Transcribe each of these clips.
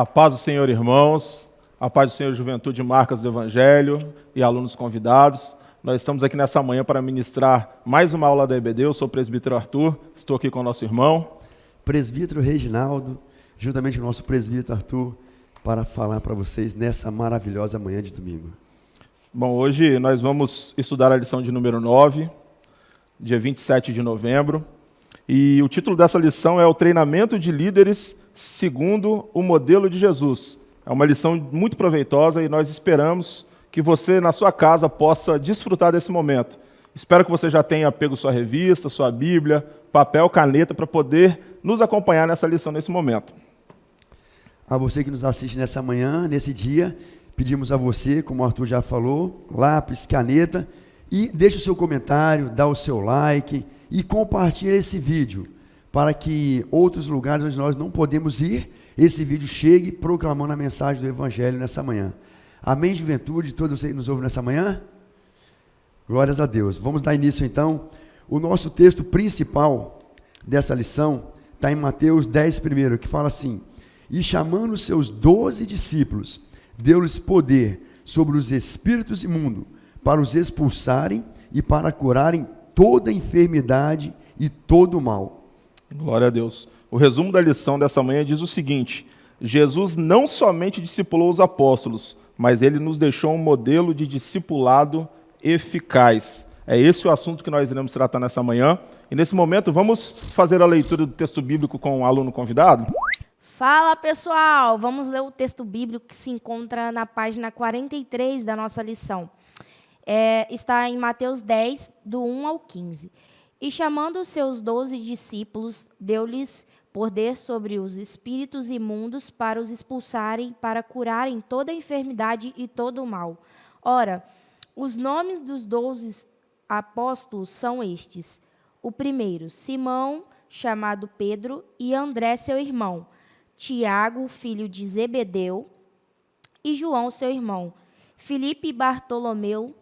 A paz do Senhor, irmãos, a paz do Senhor, juventude, marcas do Evangelho e alunos convidados. Nós estamos aqui nessa manhã para ministrar mais uma aula da EBD. Eu sou o presbítero Arthur, estou aqui com o nosso irmão. Presbítero Reginaldo, juntamente com o nosso presbítero Arthur, para falar para vocês nessa maravilhosa manhã de domingo. Bom, hoje nós vamos estudar a lição de número 9, dia 27 de novembro. E o título dessa lição é o Treinamento de Líderes segundo o modelo de Jesus. É uma lição muito proveitosa e nós esperamos que você, na sua casa, possa desfrutar desse momento. Espero que você já tenha pego sua revista, sua Bíblia, papel, caneta, para poder nos acompanhar nessa lição nesse momento. A você que nos assiste nessa manhã, nesse dia, pedimos a você, como o Arthur já falou, lápis, caneta, e deixe o seu comentário, dá o seu like e compartilhe esse vídeo, para que outros lugares onde nós não podemos ir, esse vídeo chegue proclamando a mensagem do Evangelho nessa manhã. Amém, juventude? Todos vocês que nos ouvem nessa manhã? Glórias a Deus. Vamos dar início então. O nosso texto principal dessa lição está em Mateus 10 primeiro, que fala assim: e chamando os seus 12 discípulos, deu-lhes poder sobre os espíritos imundos, para os expulsarem e para curarem toda enfermidade e todo o mal. Glória a Deus. O resumo da lição dessa manhã diz o seguinte: Jesus não somente discipulou os apóstolos, mas ele nos deixou um modelo de discipulado eficaz. É esse o assunto que nós iremos tratar nessa manhã. E nesse momento vamos fazer a leitura do texto bíblico com o aluno convidado? Fala, pessoal! Vamos ler o texto bíblico que se encontra na página 43 da nossa lição. Está em Mateus 10, do 1 ao 15. E chamando os seus 12 discípulos, deu-lhes poder sobre os espíritos imundos para os expulsarem, para curarem toda enfermidade e todo o mal. Ora, os nomes dos 12 apóstolos são estes: o primeiro, Simão, chamado Pedro, e André, seu irmão, Tiago, filho de Zebedeu, e João, seu irmão, Filipe e Bartolomeu,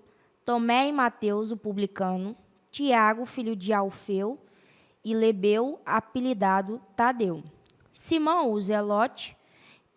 Tomé e Mateus, o publicano, Tiago, filho de Alfeu, e Lebeu, apelidado Tadeu, Simão, o Zelote,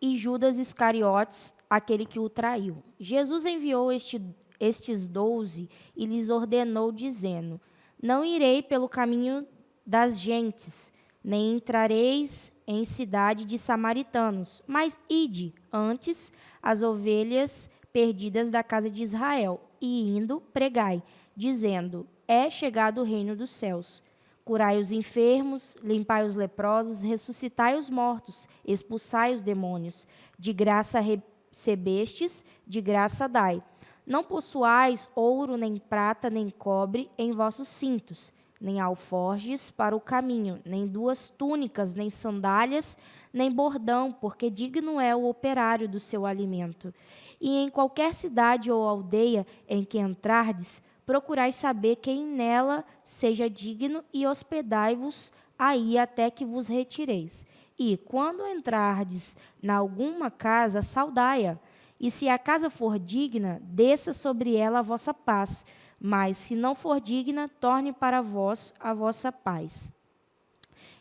e Judas Iscariotes, aquele que o traiu. Jesus enviou estes 12 e lhes ordenou, dizendo: não irei pelo caminho das gentes, nem entrareis em cidade de samaritanos, mas ide antes as ovelhas perdidas da casa de Israel, e indo, pregai, dizendo: é chegado o reino dos céus. Curai os enfermos, limpai os leprosos, ressuscitai os mortos, expulsai os demônios. De graça recebestes, de graça dai. Não possuais ouro, nem prata, nem cobre em vossos cintos, nem alforjes para o caminho, nem 2 túnicas, nem sandálias, nem bordão, porque digno é o operário do seu alimento. E em qualquer cidade ou aldeia em que entrardes, procurai saber quem nela seja digno e hospedai-vos aí até que vos retireis. E, quando entrardes na alguma casa, saudai-a. E se a casa for digna, desça sobre ela a vossa paz. Mas, se não for digna, torne para vós a vossa paz.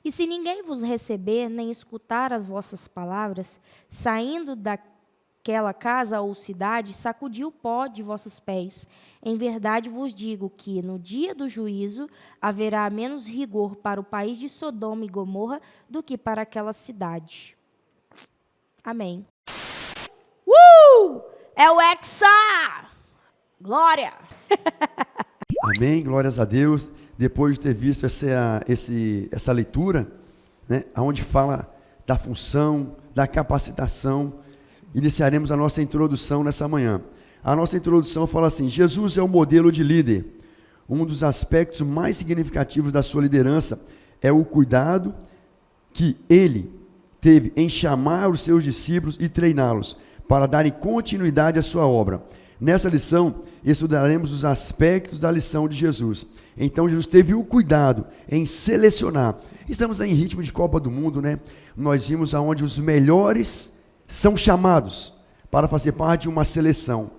E se ninguém vos receber, nem escutar as vossas palavras, saindo daquela casa ou cidade, sacudi o pó de vossos pés. Em verdade vos digo que, no dia do juízo, haverá menos rigor para o país de Sodoma e Gomorra do que para aquela cidade. Amém. É o Hexa! Glória! Amém, glórias a Deus. Depois de ter visto essa leitura, né, onde fala da função, da capacitação, iniciaremos a nossa introdução nessa manhã. A nossa introdução fala assim: Jesus é o modelo de líder. Um dos aspectos mais significativos da sua liderança é o cuidado que ele teve em chamar os seus discípulos e treiná-los para darem continuidade à sua obra. Nessa lição, estudaremos os aspectos da lição de Jesus. Então, Jesus teve o cuidado em selecionar. Estamos em ritmo de Copa do Mundo, né? Nós vimos aonde os melhores são chamados para fazer parte de uma seleção.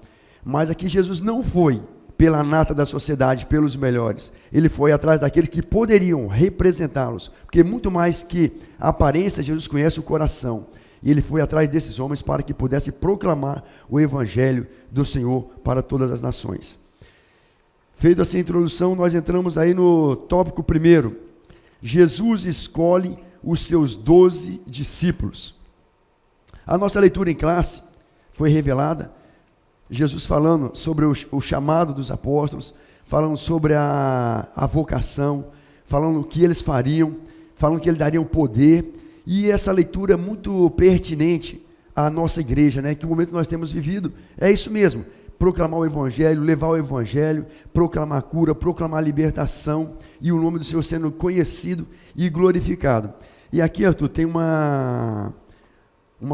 Mas aqui Jesus não foi pela nata da sociedade, pelos melhores. Ele foi atrás daqueles que poderiam representá-los. Porque muito mais que a aparência, Jesus conhece o coração. e ele foi atrás desses homens para que pudesse proclamar o evangelho do Senhor para todas as nações. Feita essa introdução, nós entramos aí no tópico primeiro. Jesus escolhe os seus 12 discípulos. A nossa leitura em classe foi revelada, Jesus falando sobre o chamado dos apóstolos, falando sobre a vocação, falando o que eles fariam, falando que ele daria o poder, e essa leitura é muito pertinente à nossa igreja, né? Que o momento que nós temos vivido é isso mesmo, proclamar o evangelho, levar o evangelho, proclamar a cura, proclamar a libertação, e o nome do Senhor sendo conhecido e glorificado. E aqui, Arthur, tem uma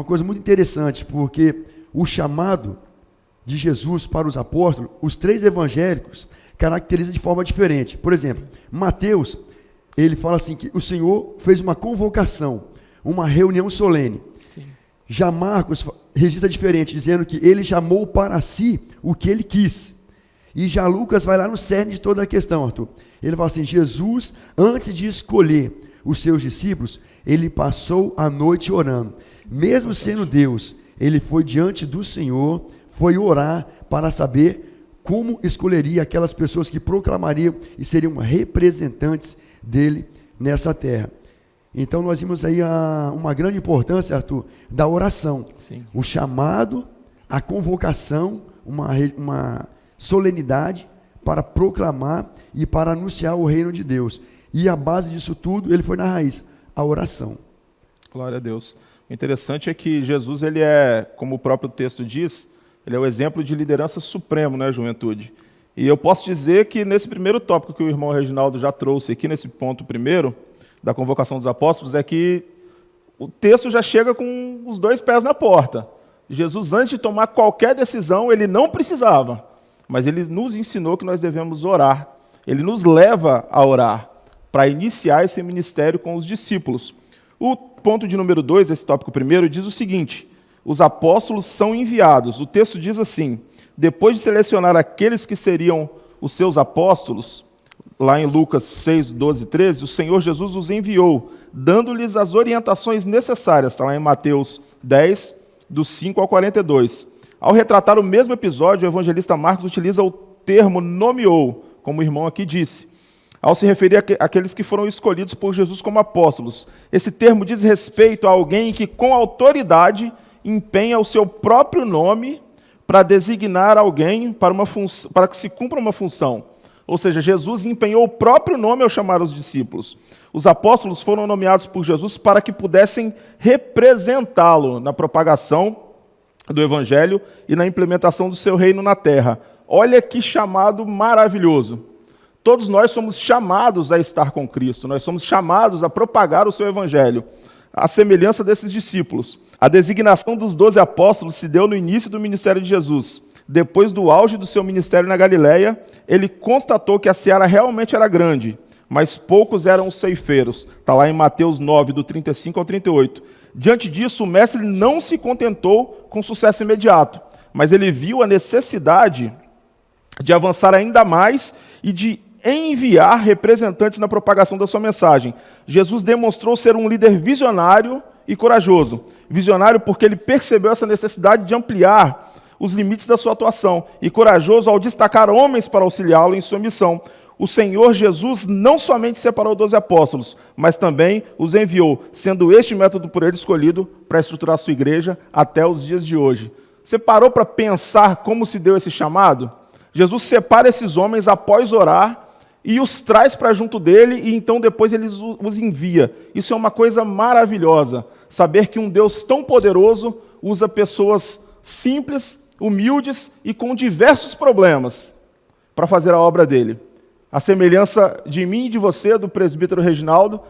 coisa muito interessante, porque o chamado de Jesus para os apóstolos, os 3 evangélicos caracterizam de forma diferente. Por exemplo, Mateus, ele fala assim, que o Senhor fez uma convocação, uma reunião solene. Sim. Já Marcos registra diferente, dizendo que ele chamou para si o que ele quis. E já Lucas vai lá no cerne de toda a questão, Arthur. Ele fala assim, Jesus, antes de escolher os seus discípulos, ele passou a noite orando. Mesmo sendo Deus, ele foi diante do Senhor, foi orar para saber como escolheria aquelas pessoas que proclamariam e seriam representantes dele nessa terra. Então nós vimos aí uma grande importância, Arthur, da oração. Sim. O chamado, a convocação, uma solenidade para proclamar e para anunciar o reino de Deus. E a base disso tudo, ele foi na raiz, a oração. Glória a Deus. O interessante é que Jesus, ele é, como o próprio texto diz, ele é o exemplo de liderança supremo, né, juventude? E eu posso dizer que nesse primeiro tópico que o irmão Reginaldo já trouxe aqui, nesse ponto primeiro, da convocação dos apóstolos, é que o texto já chega com os 2 pés na porta. Jesus, antes de tomar qualquer decisão, ele não precisava, mas ele nos ensinou que nós devemos orar. Ele nos leva a orar, para iniciar esse ministério com os discípulos. O ponto de número 2, esse tópico primeiro, diz o seguinte: os apóstolos são enviados. O texto diz assim: depois de selecionar aqueles que seriam os seus apóstolos, lá em Lucas 6, 12 e 13, o Senhor Jesus os enviou, dando-lhes as orientações necessárias. Está lá em Mateus 10, do 5 ao 42. Ao retratar o mesmo episódio, o evangelista Marcos utiliza o termo nomeou, como o irmão aqui disse, ao se referir àqueles que foram escolhidos por Jesus como apóstolos. Esse termo diz respeito a alguém que, com autoridade, empenha o seu próprio nome para designar alguém para que se cumpra uma função. Ou seja, Jesus empenhou o próprio nome ao chamar os discípulos. Os apóstolos foram nomeados por Jesus para que pudessem representá-lo na propagação do evangelho e na implementação do seu reino na terra. Olha que chamado maravilhoso. Todos nós somos chamados a estar com Cristo, nós somos chamados a propagar o seu evangelho, à semelhança desses discípulos. A designação dos 12 apóstolos se deu no início do ministério de Jesus. Depois do auge do seu ministério na Galileia, ele constatou que a seara realmente era grande, mas poucos eram os ceifeiros. Está lá em Mateus 9, do 35 ao 38. Diante disso, o mestre não se contentou com sucesso imediato, mas ele viu a necessidade de avançar ainda mais e de enviar representantes na propagação da sua mensagem. Jesus demonstrou ser um líder visionário e corajoso. Visionário porque ele percebeu essa necessidade de ampliar os limites da sua atuação, e corajoso ao destacar homens para auxiliá-lo em sua missão. O Senhor Jesus não somente separou 12 apóstolos, mas também os enviou, sendo este método por ele escolhido para estruturar a sua igreja até os dias de hoje. Você parou para pensar como se deu esse chamado? Jesus separa esses homens após orar e os traz para junto dele, e então depois ele os envia. Isso é uma coisa maravilhosa, saber que um Deus tão poderoso usa pessoas simples, humildes e com diversos problemas para fazer a obra dele. A semelhança de mim e de você, do presbítero Reginaldo,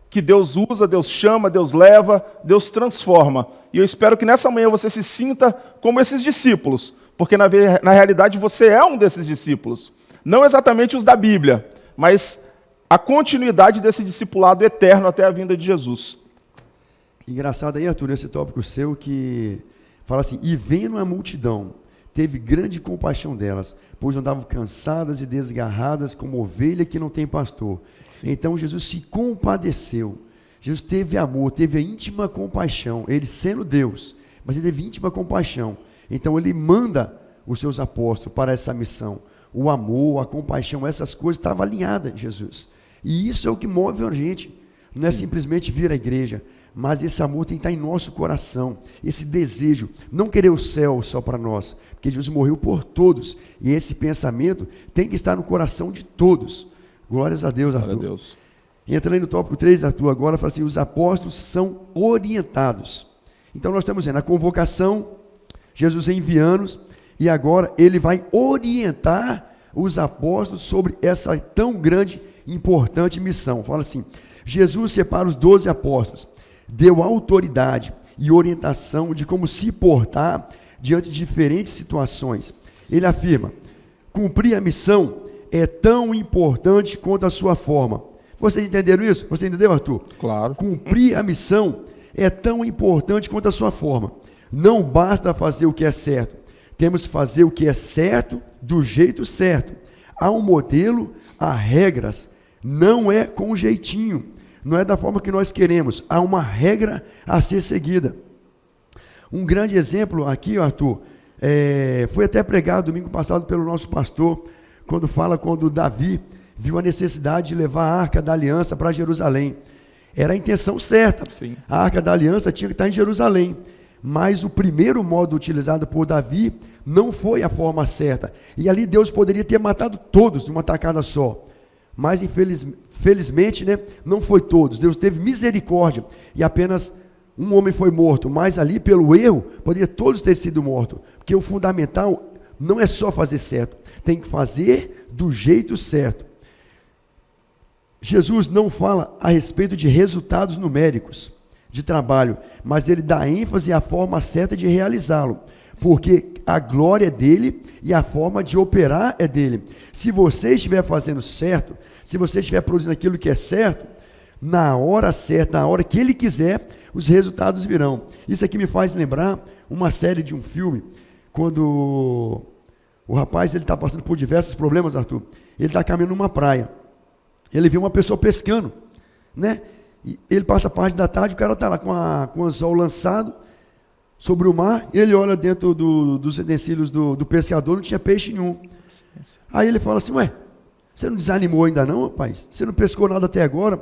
que Deus usa, Deus chama, Deus leva, Deus transforma. E eu espero que nessa manhã você se sinta como esses discípulos, porque na realidade você é um desses discípulos. Não exatamente os da Bíblia, mas a continuidade desse discipulado eterno até a vinda de Jesus. Engraçado aí, Arthur, esse tópico seu que fala assim: e vendo a multidão, teve grande compaixão delas, pois andavam cansadas e desgarradas como ovelha que não tem pastor. Sim. Então Jesus se compadeceu. Jesus teve amor, teve a íntima compaixão, ele sendo Deus, mas ele teve íntima compaixão. Então ele manda os seus apóstolos para essa missão. O amor, a compaixão, essas coisas estavam alinhadas em Jesus. E isso é o que move a gente. Não é simplesmente vir à igreja, mas esse amor tem que estar em nosso coração. Esse desejo, não querer o céu só para nós, porque Jesus morreu por todos. E esse pensamento tem que estar no coração de todos. Glórias a Deus, Arthur. Glória a Deus. Entra aí no tópico 3, Arthur, agora fala assim, os apóstolos são orientados. Então nós estamos vendo a convocação, Jesus enviando-os, e agora ele vai orientar os apóstolos sobre essa tão grande e importante missão. Fala assim, Jesus separa os 12 apóstolos, deu autoridade e orientação de como se portar diante de diferentes situações. Ele afirma, cumprir a missão é tão importante quanto a sua forma. Vocês entenderam isso? Você entendeu, Arthur? Claro. Cumprir a missão é tão importante quanto a sua forma. Não basta fazer o que é certo. Temos que fazer o que é certo do jeito certo. Há um modelo, há regras. Não é com jeitinho. Não é da forma que nós queremos. Há uma regra a ser seguida. Um grande exemplo aqui, Arthur, foi até pregado domingo passado pelo nosso pastor, quando Davi viu a necessidade de levar a Arca da Aliança para Jerusalém. Era a intenção certa. Sim. A Arca da Aliança tinha que estar em Jerusalém. Mas o primeiro modo utilizado por Davi não foi a forma certa. E ali Deus poderia ter matado todos de uma tacada só. Mas felizmente, né, não foi todos. Deus teve misericórdia e apenas um homem foi morto. Mas ali, pelo erro, poderia todos ter sido mortos. Porque o fundamental não é só fazer certo. Tem que fazer do jeito certo. Jesus não fala a respeito de resultados numéricos de trabalho, mas ele dá ênfase à forma certa de realizá-lo, porque a glória é dele e a forma de operar é dele. Se você estiver fazendo certo, se você estiver produzindo aquilo que é certo, na hora certa, na hora que ele quiser, os resultados virão. Isso aqui me faz lembrar uma série de um filme, quando o rapaz está passando por diversos problemas, Arthur. Ele está caminhando numa praia. Ele vê uma pessoa pescando, né? E ele passa a parte da tarde, o cara está lá com o anzol lançado sobre o mar, ele olha dentro dos utensílios do pescador, não tinha peixe nenhum. Aí ele fala assim, ué, você não desanimou ainda não, rapaz? Você não pescou nada até agora?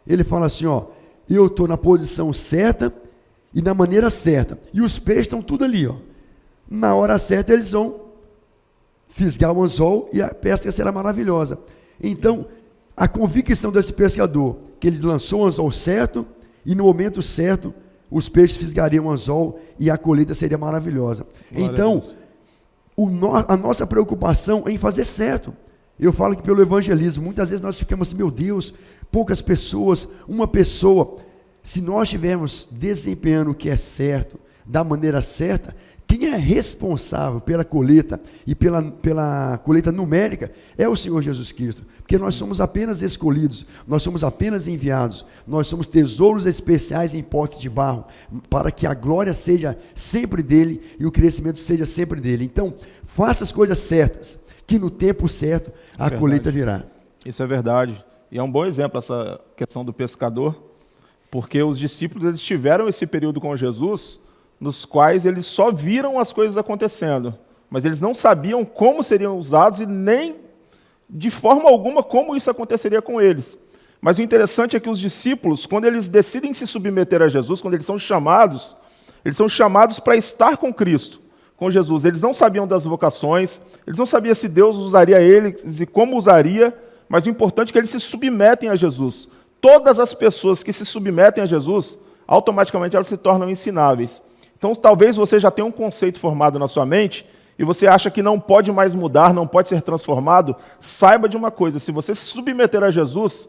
Ele fala assim, ó, eu estou na posição certa e na maneira certa. E os peixes estão tudo ali, ó. Na hora certa eles vão fisgar o anzol e a pesca será maravilhosa. Então, a convicção desse pescador, que ele lançou o anzol certo e no momento certo os peixes fisgariam o anzol e a colheita seria maravilhosa. Glória então, a nossa preocupação é em fazer certo. Eu falo que pelo evangelismo, muitas vezes nós ficamos assim, meu Deus, poucas pessoas, uma pessoa. Se nós estivermos desempenhando o que é certo, da maneira certa, quem é responsável pela colheita e pela colheita numérica é o Senhor Jesus Cristo. Porque nós somos apenas escolhidos, nós somos apenas enviados, nós somos tesouros especiais em potes de barro, para que a glória seja sempre dele e o crescimento seja sempre dele. Então, faça as coisas certas, que no tempo certo a colheita virá. Isso é verdade. E é um bom exemplo essa questão do pescador, porque os discípulos eles tiveram esse período com Jesus, nos quais eles só viram as coisas acontecendo, mas eles não sabiam como seriam usados e nem de forma alguma como isso aconteceria com eles. Mas o interessante é que os discípulos, quando eles decidem se submeter a Jesus, quando eles são chamados para estar com Cristo, com Jesus. Eles não sabiam das vocações, eles não sabiam se Deus usaria eles e como usaria, mas o importante é que eles se submetem a Jesus. Todas as pessoas que se submetem a Jesus, automaticamente elas se tornam ensináveis. Então, talvez você já tenha um conceito formado na sua mente e você acha que não pode mais mudar, não pode ser transformado. Saiba de uma coisa, se você se submeter a Jesus,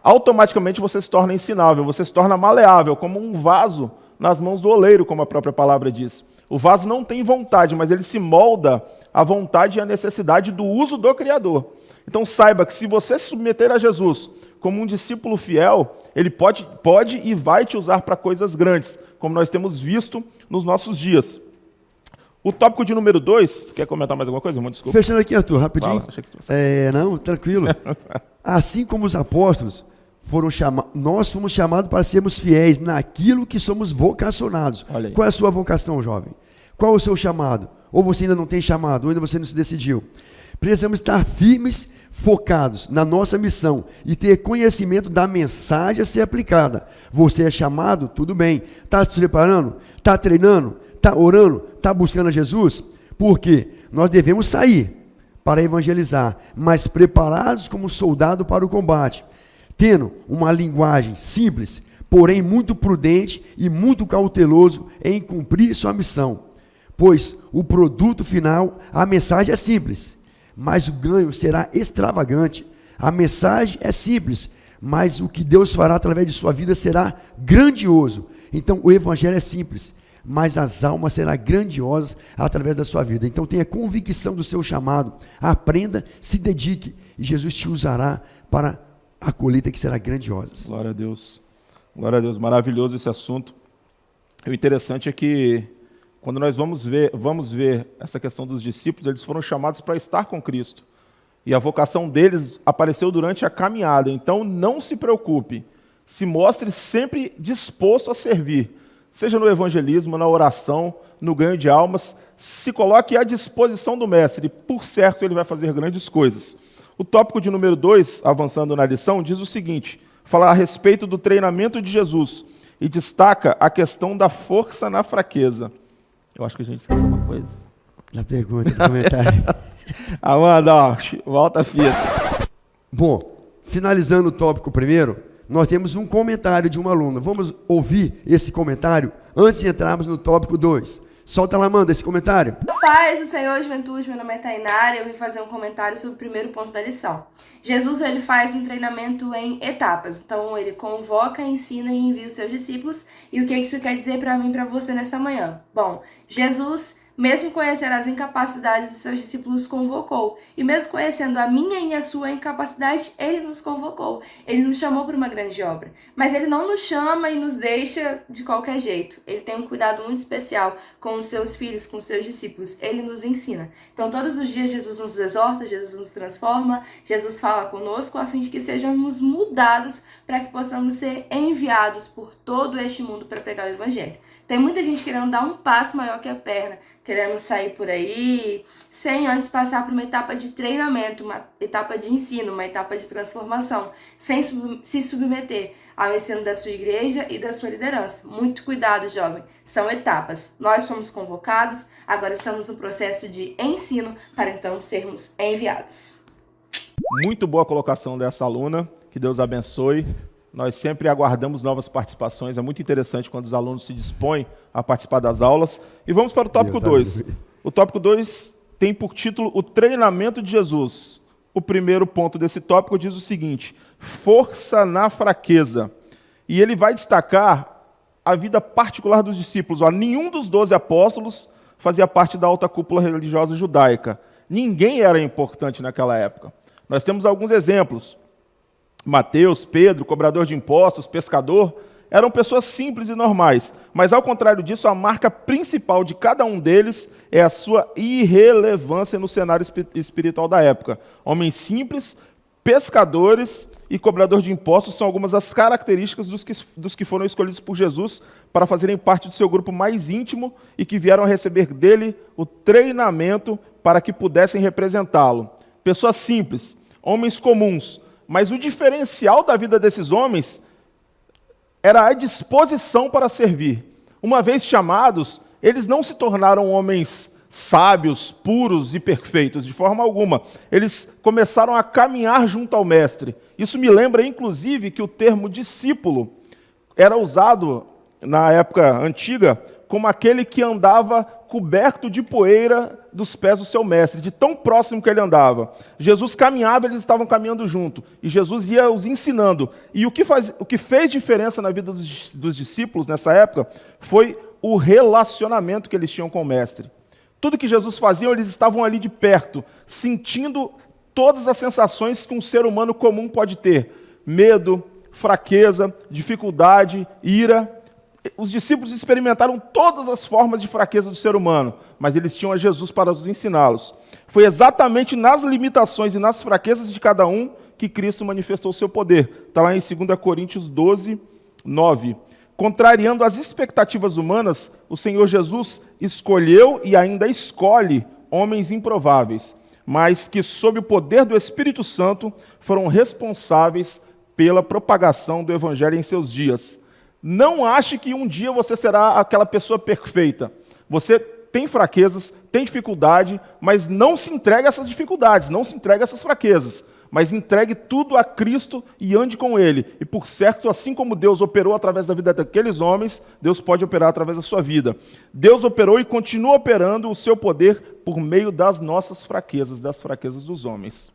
automaticamente você se torna ensinável, você se torna maleável, como um vaso nas mãos do oleiro, como a própria palavra diz. O vaso não tem vontade, mas ele se molda à vontade e à necessidade do uso do Criador. Então, saiba que se você se submeter a Jesus como um discípulo fiel, ele pode e vai te usar para coisas grandes, como nós temos visto nos nossos dias. O tópico de número 2, quer comentar mais alguma coisa, irmão? Desculpa. Fechando aqui, Arthur, rapidinho. Fala, achei que você... Não, tranquilo. Assim como os apóstolos nós fomos chamados para sermos fiéis naquilo que somos vocacionados. Olha aí. Qual é a sua vocação, jovem? Qual é o seu chamado? Ou você ainda não tem chamado, ou ainda você não se decidiu. Precisamos estar firmes, focados na nossa missão e ter conhecimento da mensagem a ser aplicada. Você é chamado? Tudo bem. Está se preparando? Está treinando? Está orando? Está buscando a Jesus? Por quê? Nós devemos sair para evangelizar, mas preparados como soldado para o combate, tendo uma linguagem simples, porém muito prudente e muito cauteloso em cumprir sua missão. Pois o produto final, a mensagem é simples, mas o ganho será extravagante. A mensagem é simples, mas o que Deus fará através de sua vida será grandioso. Então o evangelho é simples, mas as almas serão grandiosas através da sua vida. Então tenha convicção do seu chamado, aprenda, se dedique, e Jesus te usará para a colheita que será grandiosa. Glória a Deus. Glória a Deus. Maravilhoso esse assunto. E o interessante é que quando nós vamos ver essa questão dos discípulos, eles foram chamados para estar com Cristo. E a vocação deles apareceu durante a caminhada. Então, não se preocupe. Se mostre sempre disposto a servir. Seja no evangelismo, na oração, no ganho de almas. Se coloque à disposição do Mestre. E, por certo, ele vai fazer grandes coisas. O tópico de número 2, avançando na lição, diz o seguinte. Fala a respeito do treinamento de Jesus. E destaca a questão da força na fraqueza. Eu acho que a gente esqueceu uma coisa. Na pergunta, no comentário. Amanda, ó, volta a fita. Bom, finalizando o tópico primeiro, nós temos um comentário de uma aluna. Vamos ouvir esse comentário antes de entrarmos no tópico 2. Solta lá, Amanda, esse comentário. Paz do Senhor, juventude, meu nome é Tainara e eu vim fazer um comentário sobre o primeiro ponto da lição. Jesus, ele faz um treinamento em etapas. Então, ele convoca, ensina e envia os seus discípulos. E o que isso quer dizer para mim e para você nessa manhã? Bom, Jesus, mesmo conhecendo as incapacidades dos seus discípulos, convocou. E mesmo conhecendo a minha e a sua incapacidade, ele nos convocou. Ele nos chamou para uma grande obra. Mas ele não nos chama e nos deixa de qualquer jeito. Ele tem um cuidado muito especial com os seus filhos, com os seus discípulos. Ele nos ensina. Então, todos os dias, Jesus nos exorta, Jesus nos transforma, Jesus fala conosco a fim de que sejamos mudados para que possamos ser enviados por todo este mundo para pregar o Evangelho. Tem muita gente querendo dar um passo maior que a perna, querendo sair por aí, sem antes passar por uma etapa de treinamento, uma etapa de ensino, uma etapa de transformação, sem se submeter ao ensino da sua igreja e da sua liderança. Muito cuidado, jovem. São etapas. Nós fomos convocados, agora estamos no processo de ensino para então sermos enviados. Muito boa colocação dessa aluna. Que Deus abençoe. Nós sempre aguardamos novas participações. É muito interessante quando os alunos se dispõem a participar das aulas. E vamos para o tópico 2. O tópico 2 tem por título o treinamento de Jesus. O primeiro ponto desse tópico diz o seguinte: força na fraqueza. E ele vai destacar a vida particular dos discípulos. Nenhum dos 12 apóstolos fazia parte da alta cúpula religiosa judaica. Ninguém era importante naquela época. Nós temos alguns exemplos. Mateus, Pedro, cobrador de impostos, pescador, eram pessoas simples e normais. Mas, ao contrário disso, a marca principal de cada um deles é a sua irrelevância no cenário espiritual da época. Homens simples, pescadores e cobrador de impostos são algumas das características dos que foram escolhidos por Jesus para fazerem parte do seu grupo mais íntimo e que vieram a receber dele o treinamento para que pudessem representá-lo. Pessoas simples, homens comuns. Mas o diferencial da vida desses homens era a disposição para servir. Uma vez chamados, eles não se tornaram homens sábios, puros e perfeitos, de forma alguma. Eles começaram a caminhar junto ao Mestre. Isso me lembra, inclusive, que o termo discípulo era usado, na época antiga, como aquele que andava coberto de poeira dos pés do seu mestre, de tão próximo que ele andava. Jesus caminhava, eles estavam caminhando junto, e Jesus ia os ensinando. E o que fez diferença na vida dos discípulos nessa época foi o relacionamento que eles tinham com o mestre. Tudo que Jesus fazia, eles estavam ali de perto, sentindo todas as sensações que um ser humano comum pode ter: medo, fraqueza, dificuldade, ira. Os discípulos experimentaram todas as formas de fraqueza do ser humano, mas eles tinham a Jesus para os ensiná-los. Foi exatamente nas limitações e nas fraquezas de cada um que Cristo manifestou o seu poder. Está lá em 2 Coríntios 12, 9. Contrariando as expectativas humanas, o Senhor Jesus escolheu e ainda escolhe homens improváveis, mas que, sob o poder do Espírito Santo, foram responsáveis pela propagação do Evangelho em seus dias. Não ache que um dia você será aquela pessoa perfeita. Você tem fraquezas, tem dificuldade, mas não se entregue a essas dificuldades, não se entregue a essas fraquezas, mas entregue tudo a Cristo e ande com Ele. E por certo, assim como Deus operou através da vida daqueles homens, Deus pode operar através da sua vida. Deus operou e continua operando o seu poder por meio das nossas fraquezas, das fraquezas dos homens.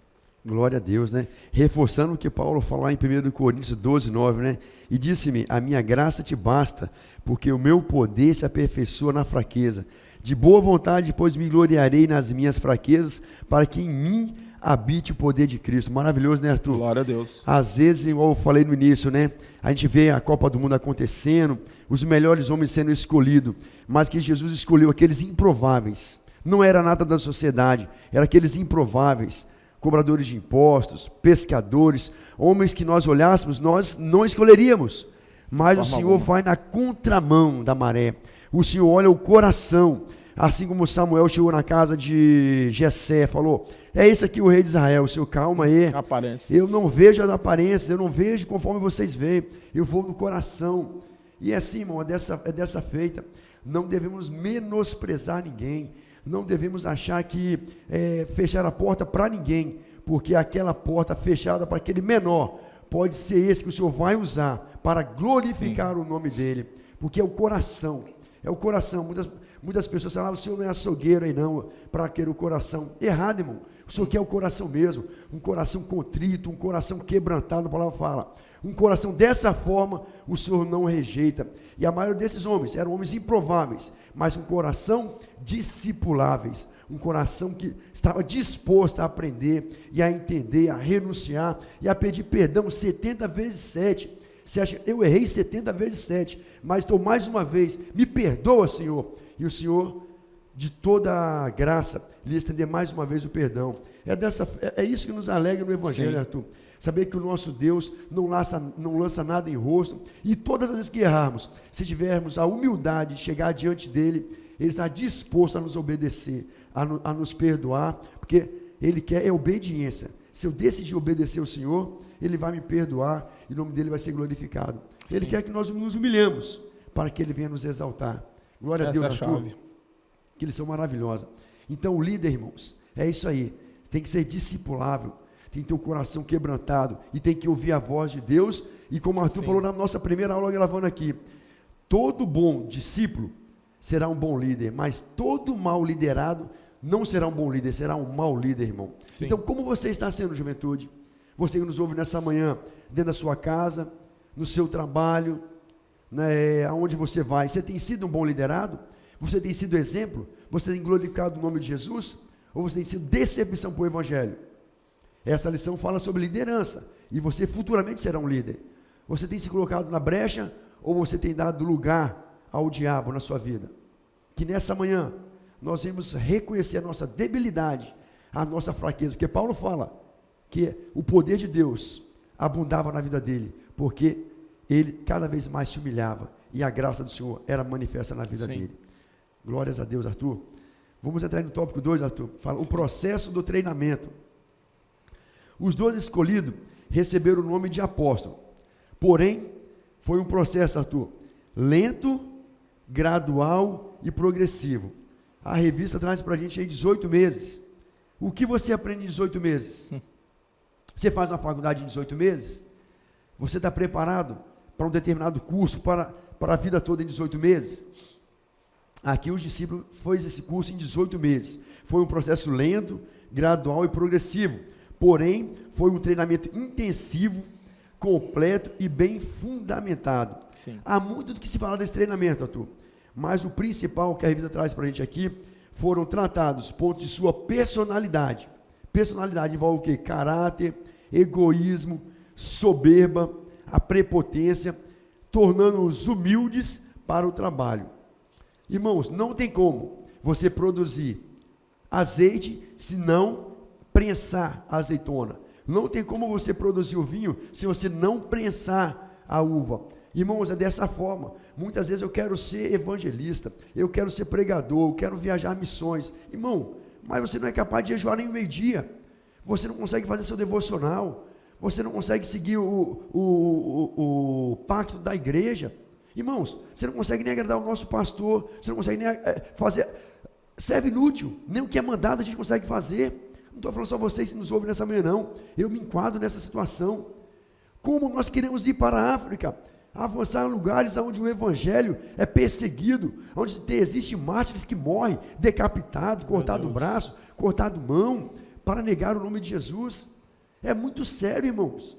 Glória a Deus, né? Reforçando o que Paulo falou em 1 Coríntios 12, 9, né? E disse-me, a minha graça te basta, porque o meu poder se aperfeiçoa na fraqueza. De boa vontade, pois me gloriarei nas minhas fraquezas, para que em mim habite o poder de Cristo. Maravilhoso, né, Arthur? Glória a Deus. Às vezes, igual eu falei no início, né? A gente vê a Copa do Mundo acontecendo, os melhores homens sendo escolhidos, mas que Jesus escolheu aqueles improváveis. Não era nada da sociedade, era aqueles improváveis, cobradores de impostos, pescadores, homens que nós olhássemos, nós não escolheríamos. Mas o Senhor vai na contramão da maré. O Senhor olha o coração, assim como Samuel chegou na casa de Jessé, falou, é esse aqui o rei de Israel. O Senhor, calma aí, Aparência. eu não vejo as aparências, eu não vejo conforme vocês veem, eu vou no coração. E é assim, irmão, é dessa feita, não devemos menosprezar ninguém, não devemos achar que fechar a porta para ninguém, porque aquela porta fechada para aquele menor, pode ser esse que o Senhor vai usar para glorificar o nome dele, porque é o coração. Muitas pessoas falam, o Senhor não é açougueiro aí não, para querer o coração. Errado, irmão. O Senhor quer o coração mesmo, um coração contrito, um coração quebrantado, a palavra fala. Um coração dessa forma, o Senhor não rejeita. E a maioria desses homens eram homens improváveis, mas um coração discipuláveis, um coração que estava disposto a aprender e a entender, a renunciar e a pedir perdão 70 vezes 7. Você acha, eu errei 70 vezes 7, mas estou mais uma vez, me perdoa, Senhor. E o Senhor, de toda a graça, lhe estender mais uma vez o perdão. É isso que nos alegra no Evangelho, Arthur. Saber que o nosso Deus não lança nada em rosto, e todas as vezes que errarmos, se tivermos a humildade de chegar diante dele, ele está disposto a nos obedecer, a nos perdoar, porque ele quer obediência. Se eu decidir obedecer ao Senhor, ele vai me perdoar e o nome dele vai ser glorificado. Ele quer que nós nos humilhemos para que ele venha nos exaltar. Glória a Deus, Arthur, que eles são maravilhosos. Então, o líder, irmãos, é isso aí. Tem que ser discipulável, tem que ter o coração quebrantado e tem que ouvir a voz de Deus. E como o Arthur falou na nossa primeira aula gravando aqui, todo bom discípulo será um bom líder, mas todo mal liderado não será um bom líder, será um mau líder, irmão. Sim. Então, como você está sendo, juventude? Você que nos ouve nessa manhã, dentro da sua casa, no seu trabalho, né, aonde você vai, você tem sido um bom liderado? Você tem sido exemplo? Você tem glorificado o nome de Jesus? Ou você tem sido decepção para o Evangelho? Essa lição fala sobre liderança, e você futuramente será um líder. Você tem se colocado na brecha, ou você tem dado lugar ao diabo na sua vida? Que nessa manhã, nós vamos reconhecer a nossa debilidade, a nossa fraqueza, porque Paulo fala que o poder de Deus abundava na vida dele, porque ele cada vez mais se humilhava, e a graça do Senhor era manifesta na vida dele. Glórias a Deus, Arthur. Vamos entrar no tópico 2, Arthur. Fala o processo do treinamento. Os 12 escolhidos receberam o nome de apóstolo, porém, foi um processo, Arthur, lento, gradual e progressivo. A revista traz para a gente aí 18 meses. O que você aprende em 18 meses? Você faz uma faculdade em 18 meses? Você está preparado para um determinado curso, para a vida toda em 18 meses? Aqui os discípulos fez esse curso em 18 meses. Foi um processo lento, gradual e progressivo. Porém, foi um treinamento intensivo, completo e bem fundamentado. Sim. Há muito do que se fala desse treinamento, Arthur. Mas o principal que a revista traz para a gente aqui foram tratados pontos de sua personalidade. Personalidade envolve o quê? Caráter, egoísmo, soberba, a prepotência, tornando-os humildes para o trabalho. Irmãos, não tem como você produzir azeite se não prensar a azeitona. Não tem como você produzir o vinho se você não prensar a uva. Irmãos, é dessa forma. Muitas vezes eu quero ser evangelista, eu quero ser pregador, eu quero viajar missões. Irmão, mas você não é capaz de jejuar nem o meio-dia. Você não consegue fazer seu devocional. Você não consegue seguir o pacto da igreja. Irmãos, você não consegue nem agradar o nosso pastor. Você não consegue nem fazer. Serve inútil. Nem o que é mandado a gente consegue fazer. Não estou falando só vocês que nos ouvem nessa manhã, não. Eu me enquadro nessa situação. Como nós queremos ir para a África, avançar em lugares onde o evangelho é perseguido, onde existem mártires que morrem decapitado, cortado o braço, cortado mão, para negar o nome de Jesus. É muito sério, irmãos.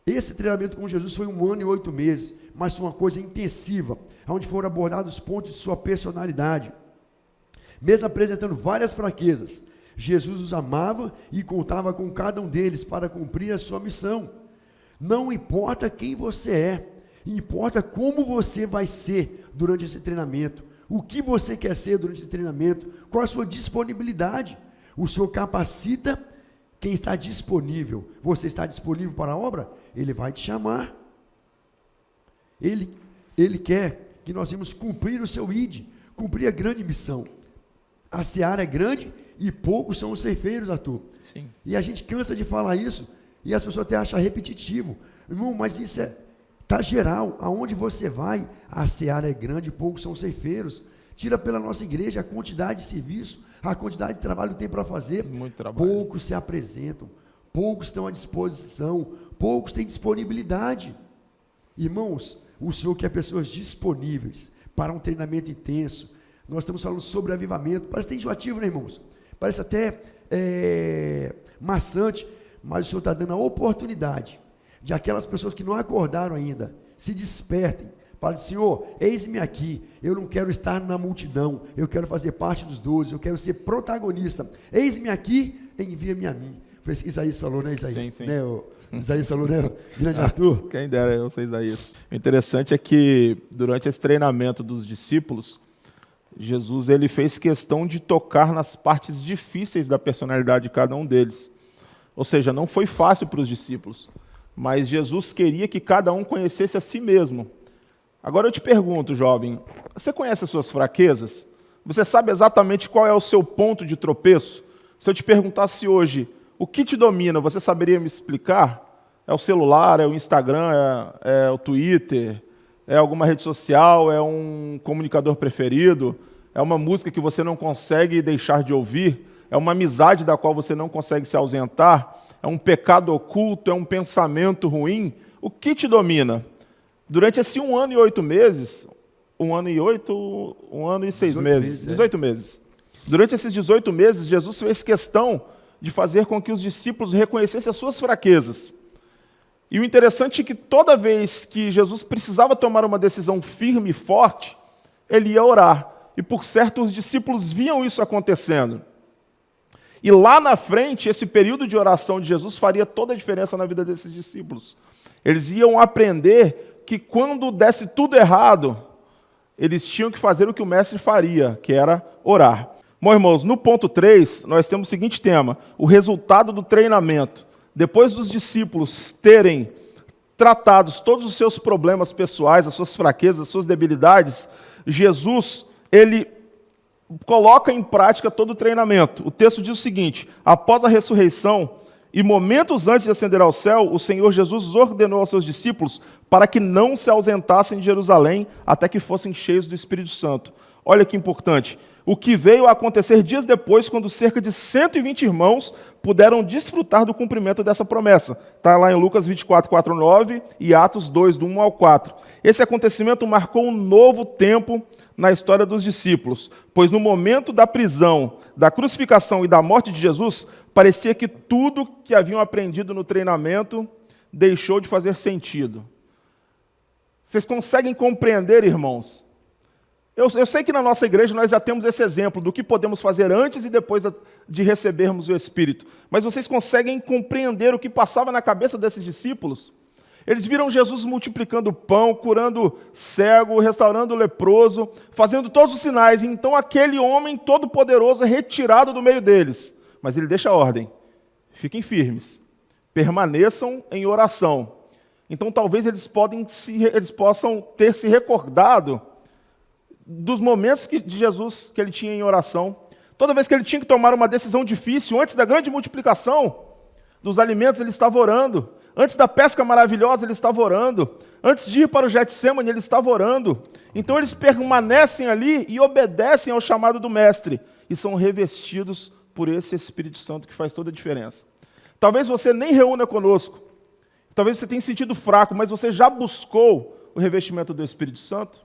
Esse treinamento com Jesus foi 1 ano e 8 meses, mas foi uma coisa intensiva, onde foram abordados os pontos de sua personalidade. Mesmo apresentando várias fraquezas, Jesus os amava e contava com cada um deles para cumprir a sua missão. Não importa quem você é, importa como você vai ser durante esse treinamento, o que você quer ser durante esse treinamento, qual a sua disponibilidade. O Senhor capacita quem está disponível. Você está disponível para a obra? Ele vai te chamar. Ele quer que nós vamos cumprir o seu ID, cumprir a grande missão. A seara é grande e poucos são os ceifeiros, Arthur. Sim. E a gente cansa de falar isso, e as pessoas até acham repetitivo. Irmão, mas isso está geral. Aonde você vai, a seara é grande e poucos são os ceifeiros. Tira pela nossa igreja a quantidade de serviço, a quantidade de trabalho que tem para fazer. Muito trabalho. Poucos se apresentam, poucos estão à disposição, poucos têm disponibilidade. Irmãos, o Senhor quer pessoas disponíveis para um treinamento intenso. Nós estamos falando sobre avivamento. Parece até enjoativo, né, irmãos? Parece até maçante, mas o Senhor está dando a oportunidade de aquelas pessoas que não acordaram ainda, se despertem. Fala, Senhor, eis-me aqui, eu não quero estar na multidão, eu quero fazer parte dos 12, eu quero ser protagonista. Eis-me aqui, envia-me a mim. Foi isso que Isaías falou, né, Isaías? Sim, sim. Né, Isaías falou, né, grande Arthur? Quem dera eu sei Isaías. O interessante é que durante esse treinamento dos discípulos, Jesus ele fez questão de tocar nas partes difíceis da personalidade de cada um deles. Ou seja, não foi fácil para os discípulos, mas Jesus queria que cada um conhecesse a si mesmo. Agora eu te pergunto, jovem, você conhece as suas fraquezas? Você sabe exatamente qual é o seu ponto de tropeço? Se eu te perguntasse hoje, o que te domina, você saberia me explicar? É o celular, é o Instagram, é o Twitter, é alguma rede social, é um comunicador preferido, é uma música que você não consegue deixar de ouvir, é uma amizade da qual você não consegue se ausentar, é um pecado oculto, é um pensamento ruim? O que te domina? Durante esse 1 ano e 8 meses, 1 ano e 6 meses, 18 meses. Durante esses 18 meses, Jesus fez questão de fazer com que os discípulos reconhecessem as suas fraquezas. E o interessante é que toda vez que Jesus precisava tomar uma decisão firme e forte, ele ia orar. E por certo, os discípulos viam isso acontecendo. E lá na frente, esse período de oração de Jesus faria toda a diferença na vida desses discípulos. Eles iam aprender que quando desse tudo errado, eles tinham que fazer o que o mestre faria, que era orar. Bom, irmãos, no ponto 3, nós temos o seguinte tema: o resultado do treinamento. Depois dos discípulos terem tratados todos os seus problemas pessoais, as suas fraquezas, as suas debilidades, Jesus, ele coloca em prática todo o treinamento. O texto diz o seguinte: após a ressurreição e momentos antes de ascender ao céu, o Senhor Jesus ordenou aos seus discípulos para que não se ausentassem de Jerusalém até que fossem cheios do Espírito Santo. Olha que importante. O que veio a acontecer dias depois, quando cerca de 120 irmãos puderam desfrutar do cumprimento dessa promessa. Está lá em Lucas 24, 4, 9 e Atos 2, do 1 ao 4. Esse acontecimento marcou um novo tempo na história dos discípulos, pois no momento da prisão, da crucificação e da morte de Jesus, parecia que tudo que haviam aprendido no treinamento deixou de fazer sentido. Vocês conseguem compreender, irmãos? Eu sei que na nossa igreja nós já temos esse exemplo do que podemos fazer antes e depois de recebermos o Espírito. Mas vocês conseguem compreender o que passava na cabeça desses discípulos? Eles viram Jesus multiplicando pão, curando cego, restaurando leproso, fazendo todos os sinais. E então aquele homem todo-poderoso é retirado do meio deles. Mas ele deixa a ordem: fiquem firmes, permaneçam em oração. Então talvez eles possam ter se recordado dos momentos de Jesus que ele tinha em oração. Toda vez que ele tinha que tomar uma decisão difícil, antes da grande multiplicação dos alimentos, ele estava orando. Antes da pesca maravilhosa, ele estava orando. Antes de ir para o Getsêmani, ele estava orando. Então eles permanecem ali e obedecem ao chamado do Mestre. E são revestidos por esse Espírito Santo que faz toda a diferença. Talvez você nem reúna conosco. Talvez você tenha sentido fraco, mas você já buscou o revestimento do Espírito Santo?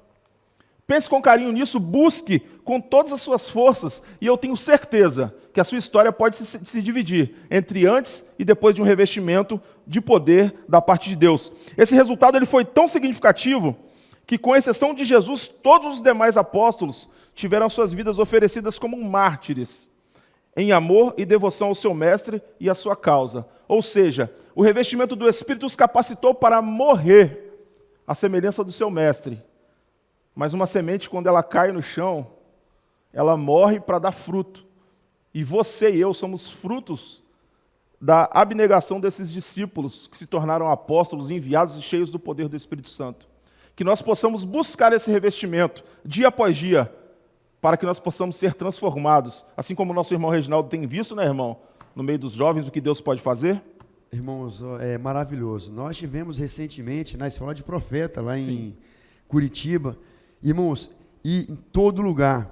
Pense com carinho nisso, busque com todas as suas forças, e eu tenho certeza que a sua história pode se dividir entre antes e depois de um revestimento de poder da parte de Deus. Esse resultado ele foi tão significativo que, com exceção de Jesus, todos os demais apóstolos tiveram suas vidas oferecidas como mártires, em amor e devoção ao seu mestre e à sua causa. Ou seja, o revestimento do Espírito os capacitou para morrer à semelhança do seu mestre. Mas uma semente, quando ela cai no chão, ela morre para dar fruto. E você e eu somos frutos da abnegação desses discípulos que se tornaram apóstolos, enviados e cheios do poder do Espírito Santo. Que nós possamos buscar esse revestimento, dia após dia, para que nós possamos ser transformados. Assim como o nosso irmão Reginaldo tem visto, né, irmão, no meio dos jovens, o que Deus pode fazer. Irmãos, é maravilhoso. Nós tivemos recentemente na Escola de Profeta, lá em Curitiba. Irmãos, e em todo lugar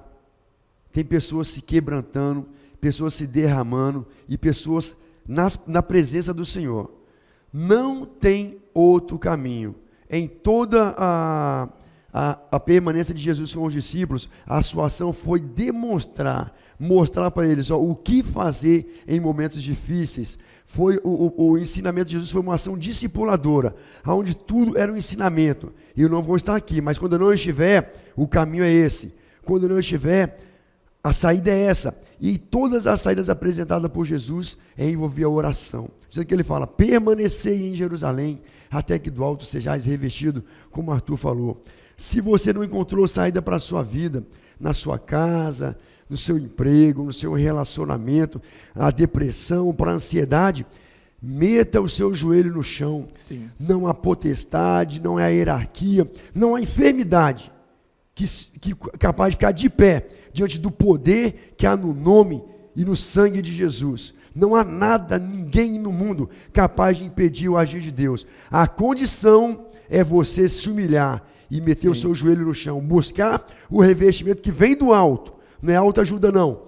tem pessoas se quebrantando, pessoas se derramando e pessoas na presença do Senhor. Não tem outro caminho. Em toda a permanência de Jesus com os discípulos, a sua ação foi mostrar para eles o que fazer em momentos difíceis. O ensinamento de Jesus foi uma ação discipuladora, onde tudo era um ensinamento. E eu não vou estar aqui, mas quando eu não estiver, o caminho é esse. Quando eu não estiver, a saída é essa. E todas as saídas apresentadas por Jesus envolviam a oração. Dizendo que ele fala, permanecei em Jerusalém, até que do alto sejais revestido, como Arthur falou. Se você não encontrou saída para a sua vida, na sua casa, no seu emprego, no seu relacionamento, a depressão, para a ansiedade, meta o seu joelho no chão. Sim. Não há potestade, não há hierarquia, não há enfermidade que capaz de ficar de pé diante do poder que há no nome e no sangue de Jesus. Não há nada, ninguém no mundo capaz de impedir o agir de Deus. A condição é você se humilhar e meter o seu joelho no chão, buscar o revestimento que vem do alto. Não é autoajuda, não.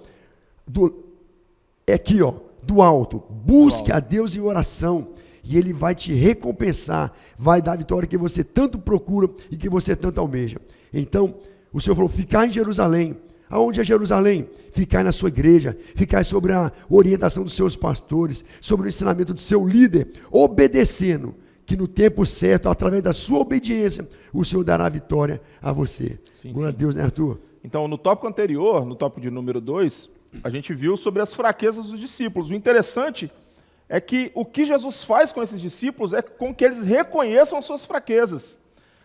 É aqui, do alto. Busque a Deus em oração e Ele vai te recompensar, vai dar a vitória que você tanto procura e que você tanto almeja. Então, o Senhor falou, ficar em Jerusalém. Aonde é Jerusalém? Ficar na sua igreja, ficar sobre a orientação dos seus pastores, sobre o ensinamento do seu líder, obedecendo, que no tempo certo, através da sua obediência, o Senhor dará a vitória a você. Glória a Deus, né, Arthur? Então, no tópico anterior, no tópico de número 2, a gente viu sobre as fraquezas dos discípulos. O interessante é que o que Jesus faz com esses discípulos é com que eles reconheçam as suas fraquezas.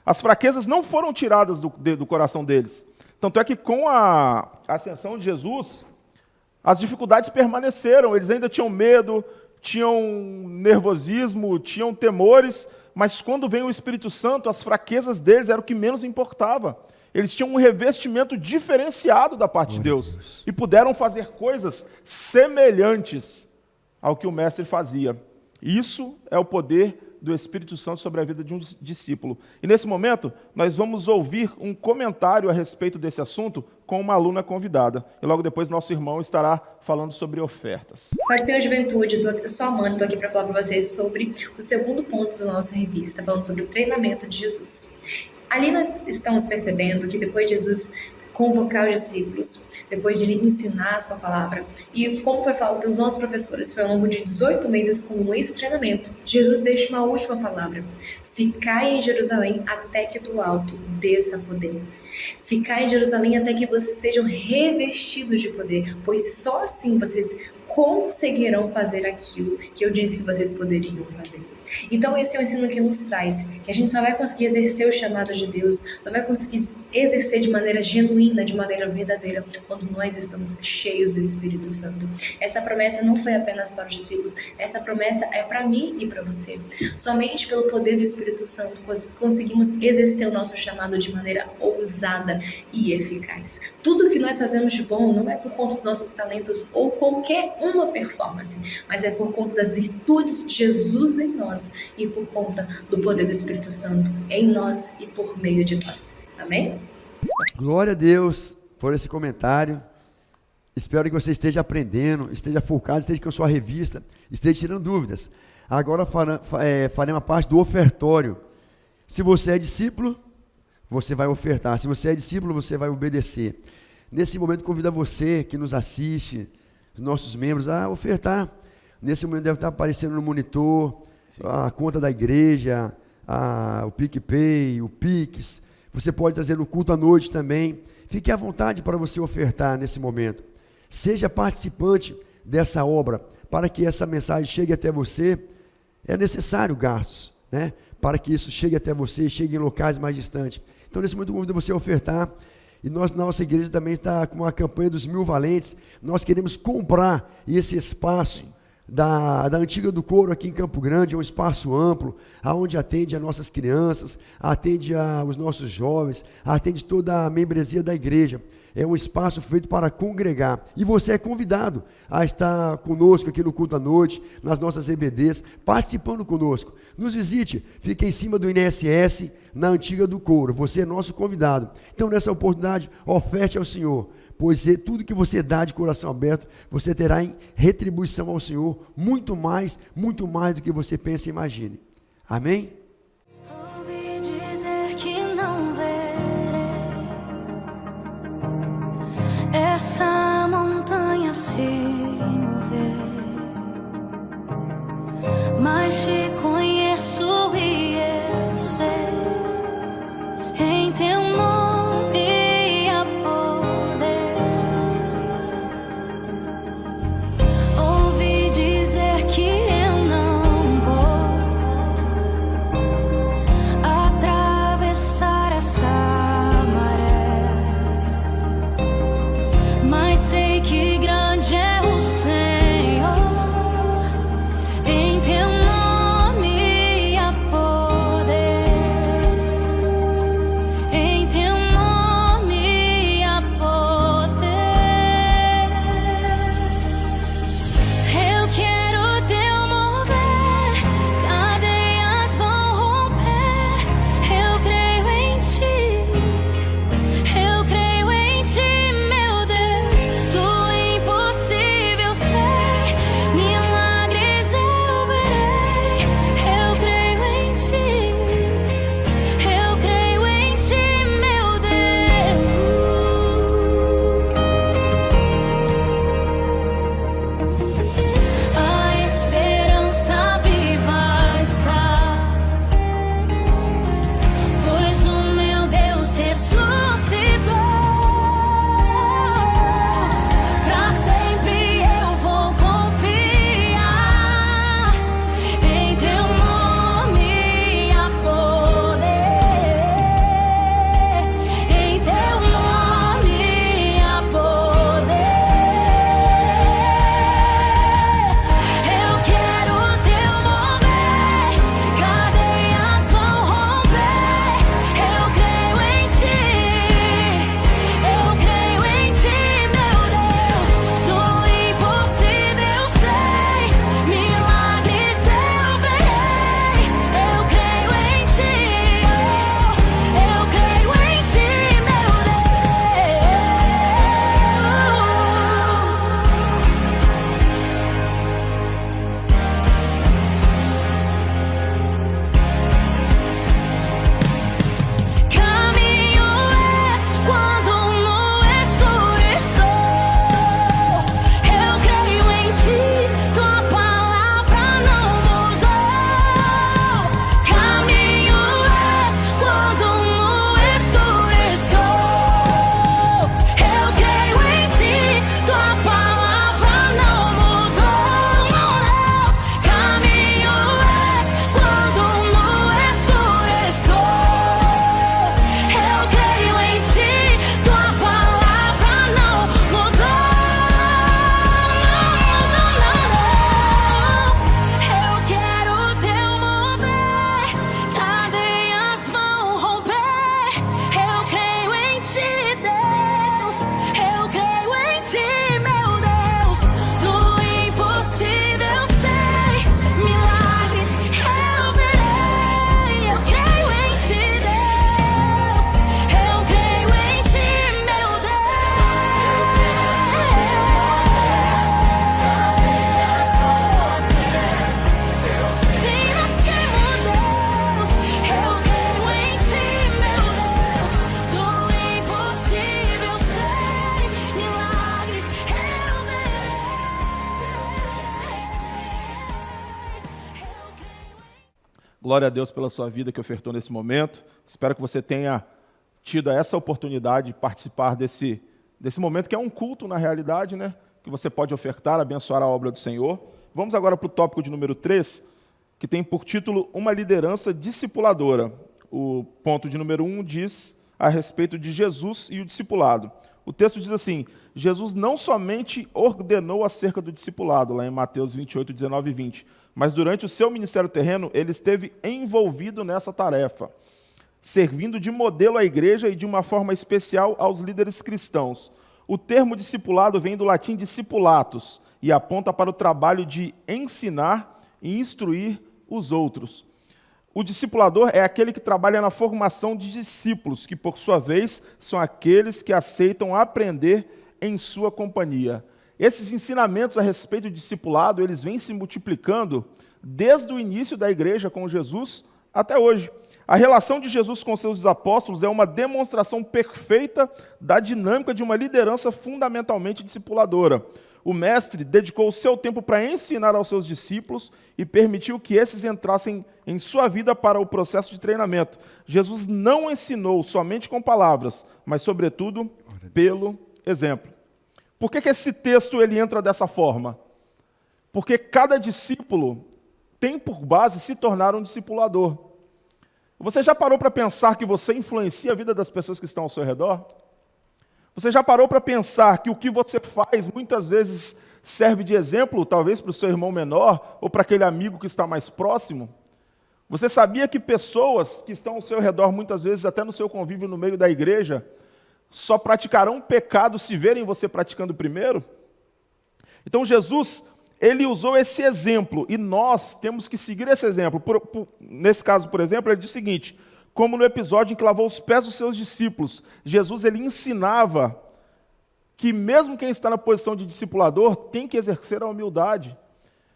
As fraquezas não foram tiradas do coração deles. Tanto é que com a ascensão de Jesus, as dificuldades permaneceram. Eles ainda tinham medo, tinham nervosismo, tinham temores, mas quando veio o Espírito Santo, as fraquezas deles eram o que menos importava. Eles tinham um revestimento diferenciado da parte de Deus e puderam fazer coisas semelhantes ao que o Mestre fazia. Isso é o poder do Espírito Santo sobre a vida de um discípulo. E nesse momento, nós vamos ouvir um comentário a respeito desse assunto com uma aluna convidada. E logo depois, nosso irmão estará falando sobre ofertas. Paz do Senhor, juventude, eu sou a Amanda, estou aqui para falar para vocês sobre o segundo ponto da nossa revista, falando sobre o treinamento de Jesus. Ali nós estamos percebendo que depois de Jesus convocar os discípulos, depois de ele ensinar a sua palavra, e como foi falado pelos nossos professores, foi ao longo de 18 meses com esse treinamento, Jesus deixa uma última palavra: ficai em Jerusalém até que do alto desça poder. Ficai em Jerusalém até que vocês sejam revestidos de poder, pois só assim vocês conseguirão fazer aquilo que eu disse que vocês poderiam fazer. Então esse é o ensino que nos traz, que a gente só vai conseguir exercer o chamado de Deus, só vai conseguir exercer de maneira genuína, de maneira verdadeira, quando nós estamos cheios do Espírito Santo. Essa promessa não foi apenas para os discípulos, essa promessa é para mim e para você. Somente pelo poder do Espírito Santo conseguimos exercer o nosso chamado de maneira ousada e eficaz. Tudo que nós fazemos de bom não é por conta dos nossos talentos ou qualquer uma performance, mas é por conta das virtudes de Jesus em nós e por conta do poder do Espírito Santo em nós e por meio de nós. Amém? Glória a Deus por esse comentário. Espero que você esteja aprendendo, esteja focado, esteja com a sua revista, esteja tirando dúvidas. Agora faremos a parte do ofertório. Se você é discípulo, você vai ofertar. Se você é discípulo, você vai obedecer. Nesse momento, convido a você que nos assiste, os nossos membros, a ofertar. Nesse momento deve estar aparecendo no monitor, a conta da igreja, o PicPay, o Pix. Você pode trazer no culto à noite também. Fique à vontade para você ofertar nesse momento. Seja participante dessa obra. Para que essa mensagem chegue até você, é necessário gastos, né? Para que isso chegue até você, chegue em locais mais distantes. Então, nesse momento, convido você a ofertar. E nossa igreja também está com uma campanha dos 1000 valentes. Nós queremos comprar esse espaço da Antiga do Couro aqui em Campo Grande. É um espaço amplo, onde atende as nossas crianças, atende os nossos jovens, atende toda a membresia da igreja. É um espaço feito para congregar. E você é convidado a estar conosco aqui no culto à noite, nas nossas EBDs, participando conosco. Nos visite, fica em cima do INSS, na Antiga do Couro. Você é nosso convidado. Então, nessa oportunidade, oferte ao Senhor, pois tudo que você dá de coração aberto, você terá em retribuição ao Senhor muito mais do que você pensa e imagine. Amém? Ouvi dizer que não verei essa montanha se mover, mas te conheço e eu sei, em teu nome há poder. Ouvi dizer que eu não vou Glória a Deus pela sua vida que ofertou nesse momento. Espero que você tenha tido essa oportunidade de participar desse momento, que é um culto na realidade, né? Que você pode ofertar, abençoar a obra do Senhor. Vamos agora para o tópico de número 3, que tem por título Uma liderança discipuladora. O ponto de número 1 diz a respeito de Jesus e o discipulado. O texto diz assim: Jesus não somente ordenou acerca do discipulado, lá em Mateus 28, 19 e 20, mas durante o seu ministério terreno, ele esteve envolvido nessa tarefa, servindo de modelo à igreja e de uma forma especial aos líderes cristãos. O termo discipulado vem do latim discipulatus e aponta para o trabalho de ensinar e instruir os outros. O discipulador é aquele que trabalha na formação de discípulos, que por sua vez são aqueles que aceitam aprender em sua companhia. Esses ensinamentos a respeito do discipulado, eles vêm se multiplicando desde o início da igreja com Jesus até hoje. A relação de Jesus com seus apóstolos é uma demonstração perfeita da dinâmica de uma liderança fundamentalmente discipuladora. O mestre dedicou o seu tempo para ensinar aos seus discípulos e permitiu que esses entrassem em sua vida para o processo de treinamento. Jesus não ensinou somente com palavras, mas, sobretudo, pelo exemplo. Por que esse texto ele entra dessa forma? Porque cada discípulo tem por base se tornar um discipulador. Você já parou para pensar que você influencia a vida das pessoas que estão ao seu redor? Você já parou para pensar que o que você faz muitas vezes serve de exemplo, talvez para o seu irmão menor ou para aquele amigo que está mais próximo? Você sabia que pessoas que estão ao seu redor, muitas vezes até no seu convívio no meio da igreja, só praticarão pecado se verem você praticando primeiro? Então Jesus, ele usou esse exemplo e nós temos que seguir esse exemplo. Nesse caso, por exemplo, ele diz o seguinte: como no episódio em que lavou os pés dos seus discípulos, Jesus ele ensinava que mesmo quem está na posição de discipulador tem que exercer a humildade.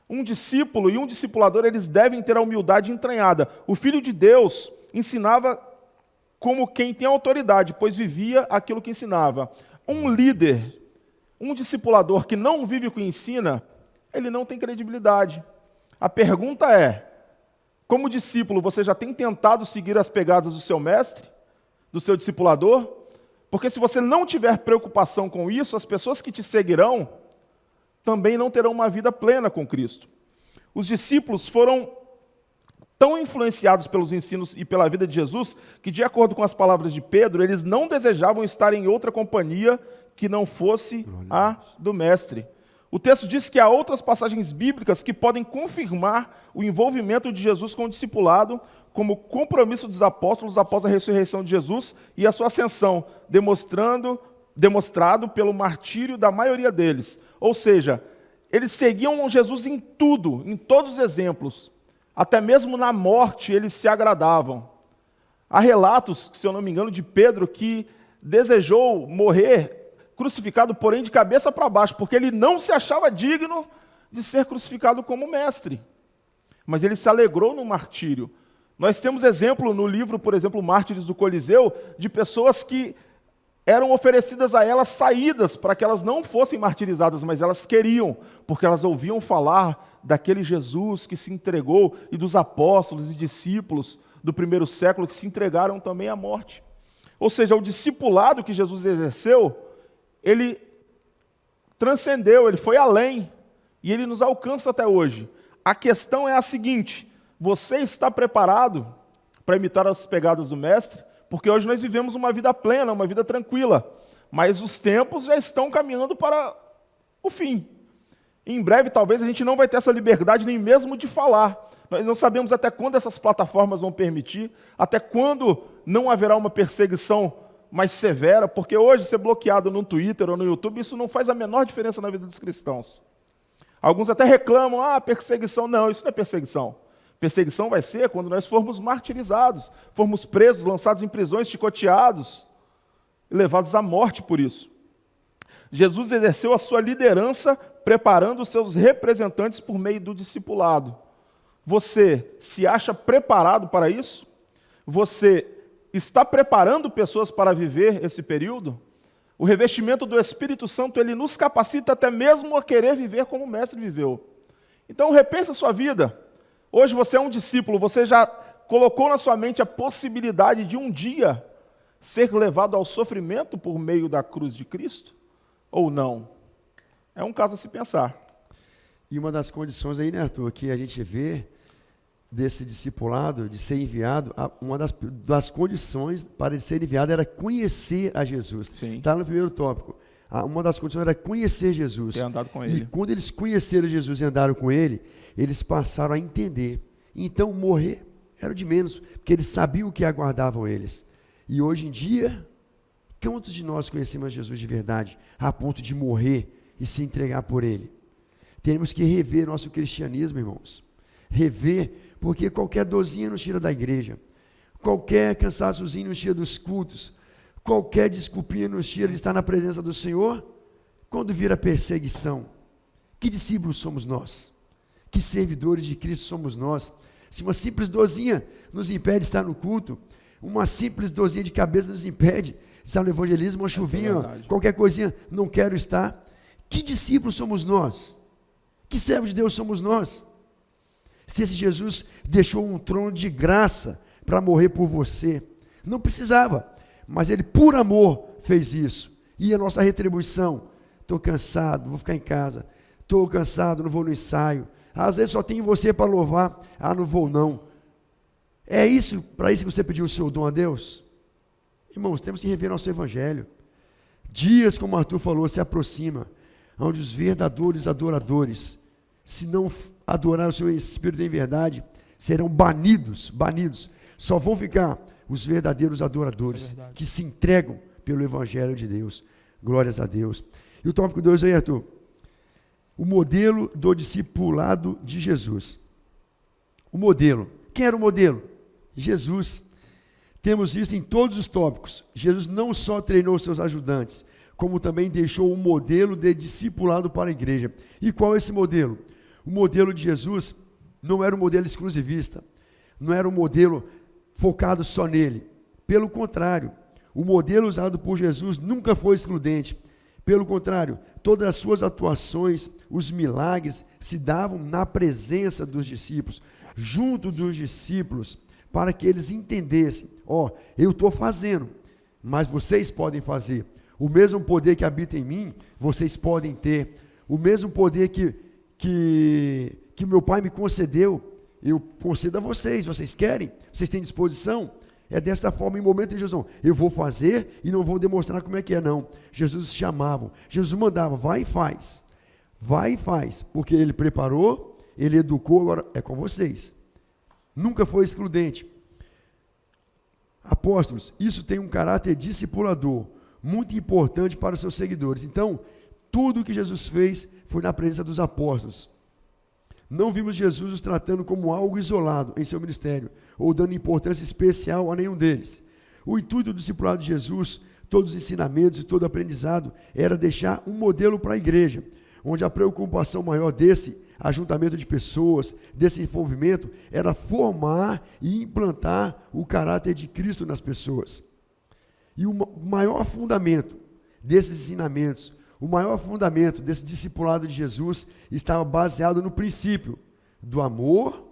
Um discípulo e um discipulador, eles devem ter a humildade entranhada. O Filho de Deus ensinava como quem tem autoridade, pois vivia aquilo que ensinava. Um líder, um discipulador que não vive o que ensina, ele não tem credibilidade. A pergunta é: como discípulo, você já tem tentado seguir as pegadas do seu mestre, do seu discipulador? Porque se você não tiver preocupação com isso, as pessoas que te seguirão também não terão uma vida plena com Cristo. Os discípulos foram tão influenciados pelos ensinos e pela vida de Jesus, que, de acordo com as palavras de Pedro, eles não desejavam estar em outra companhia que não fosse a do mestre. O texto diz que há outras passagens bíblicas que podem confirmar o envolvimento de Jesus com o discipulado, como o compromisso dos apóstolos após a ressurreição de Jesus e a sua ascensão, demonstrado pelo martírio da maioria deles. Ou seja, eles seguiam Jesus em tudo, em todos os exemplos. Até mesmo na morte eles se agradavam. Há relatos, se eu não me engano, de Pedro que desejou morrer crucificado, porém de cabeça para baixo, porque ele não se achava digno de ser crucificado como mestre. Mas ele se alegrou no martírio. Nós temos exemplo no livro, por exemplo, Mártires do Coliseu, de pessoas que eram oferecidas a elas saídas para que elas não fossem martirizadas, mas elas queriam, porque elas ouviam falar daquele Jesus que se entregou e dos apóstolos e discípulos do primeiro século que se entregaram também à morte. Ou seja, o discipulado que Jesus exerceu, ele transcendeu, ele foi além, e ele nos alcança até hoje. A questão é a seguinte: você está preparado para imitar as pegadas do Mestre? Porque hoje nós vivemos uma vida plena, uma vida tranquila, mas os tempos já estão caminhando para o fim. Em breve, talvez, a gente não vai ter essa liberdade nem mesmo de falar. Nós não sabemos até quando essas plataformas vão permitir, até quando não haverá uma perseguição mais severa, porque hoje ser bloqueado no Twitter ou no YouTube, isso não faz a menor diferença na vida dos cristãos. Alguns até reclamam, perseguição. Não, isso não é perseguição. Perseguição vai ser quando nós formos martirizados, formos presos, lançados em prisões, chicoteados, e levados à morte por isso. Jesus exerceu a sua liderança preparando os seus representantes por meio do discipulado. Você se acha preparado para isso? Você está preparando pessoas para viver esse período? O revestimento do Espírito Santo, ele nos capacita até mesmo a querer viver como o Mestre viveu. Então, repensa a sua vida. Hoje você é um discípulo, você já colocou na sua mente a possibilidade de um dia ser levado ao sofrimento por meio da cruz de Cristo? Ou não? É um caso a se pensar. E uma das condições aí, né, Arthur, que a gente vê desse discipulado, de ser enviado, uma das condições para ele ser enviado era conhecer a Jesus. Está no primeiro tópico. Uma das condições era conhecer Jesus. Ter andado com E ele. quando eles conheceram Jesus e andaram com ele, eles passaram a entender. Então, morrer era o de menos, porque eles sabiam o que aguardavam eles. E hoje em dia, quantos de nós conhecemos Jesus de verdade, a ponto de morrer e se entregar por ele? Temos que rever nosso cristianismo, irmãos. Rever, porque qualquer dorzinha nos tira da igreja, qualquer cansaçozinho nos tira dos cultos, qualquer desculpinha nos tira de estar na presença do Senhor. Quando vira perseguição, que discípulos somos nós? Que servidores de Cristo somos nós? Se uma simples dorzinha nos impede de estar no culto, uma simples dorzinha de cabeça nos impede de estar no evangelismo, uma chuvinha, qualquer coisinha, não quero estar. Que discípulos somos nós? Que servos de Deus somos nós? Se esse Jesus deixou um trono de graça para morrer por você, não precisava, mas ele por amor fez isso. E a nossa retribuição? Estou cansado, vou ficar em casa. Estou cansado, não vou no ensaio. Às vezes só tem você para louvar. Não vou não. É isso, para isso que você pediu o seu dom a Deus? Irmãos, temos que rever nosso evangelho. Dias, como o Arthur falou, se aproxima, onde os verdadeiros adoradores, se não adorar o seu Espírito em verdade, serão banidos. Só vão ficar os verdadeiros adoradores, que se entregam pelo evangelho de Deus. Glórias a Deus. E o tópico 2 aí, Arthur? O modelo do discipulado de Jesus. O modelo. Quem era o modelo? Jesus. Temos isso em todos os tópicos. Jesus não só treinou seus ajudantes, como também deixou um modelo de discipulado para a igreja. E qual é esse modelo? O modelo de Jesus não era um modelo exclusivista, não era um modelo focado só nele. Pelo contrário, o modelo usado por Jesus nunca foi excludente. Pelo contrário, todas as suas atuações, os milagres, se davam na presença dos discípulos, junto dos discípulos, para que eles entendessem, eu estou fazendo, mas vocês podem fazer. O mesmo poder que habita em mim, vocês podem ter. O mesmo poder que meu Pai me concedeu, eu concedo a vocês. Vocês querem? Vocês têm disposição? É dessa forma, em momento de Jesus, eu vou fazer e não vou demonstrar como é que é, não. Jesus chamava, Jesus mandava, vai e faz. Vai e faz, porque ele preparou, ele educou, agora é com vocês. Nunca foi excludente. Apóstolos, isso tem um caráter discipulador, muito importante para os seus seguidores. Então, tudo o que Jesus fez foi na presença dos apóstolos. Não vimos Jesus os tratando como algo isolado em seu ministério, ou dando importância especial a nenhum deles. O intuito do discipulado de Jesus, todos os ensinamentos e todo o aprendizado, era deixar um modelo para a igreja, onde a preocupação maior desse ajuntamento de pessoas, desse envolvimento, era formar e implantar o caráter de Cristo nas pessoas. E o maior fundamento desses ensinamentos, o maior fundamento desse discipulado de Jesus estava baseado no princípio do amor,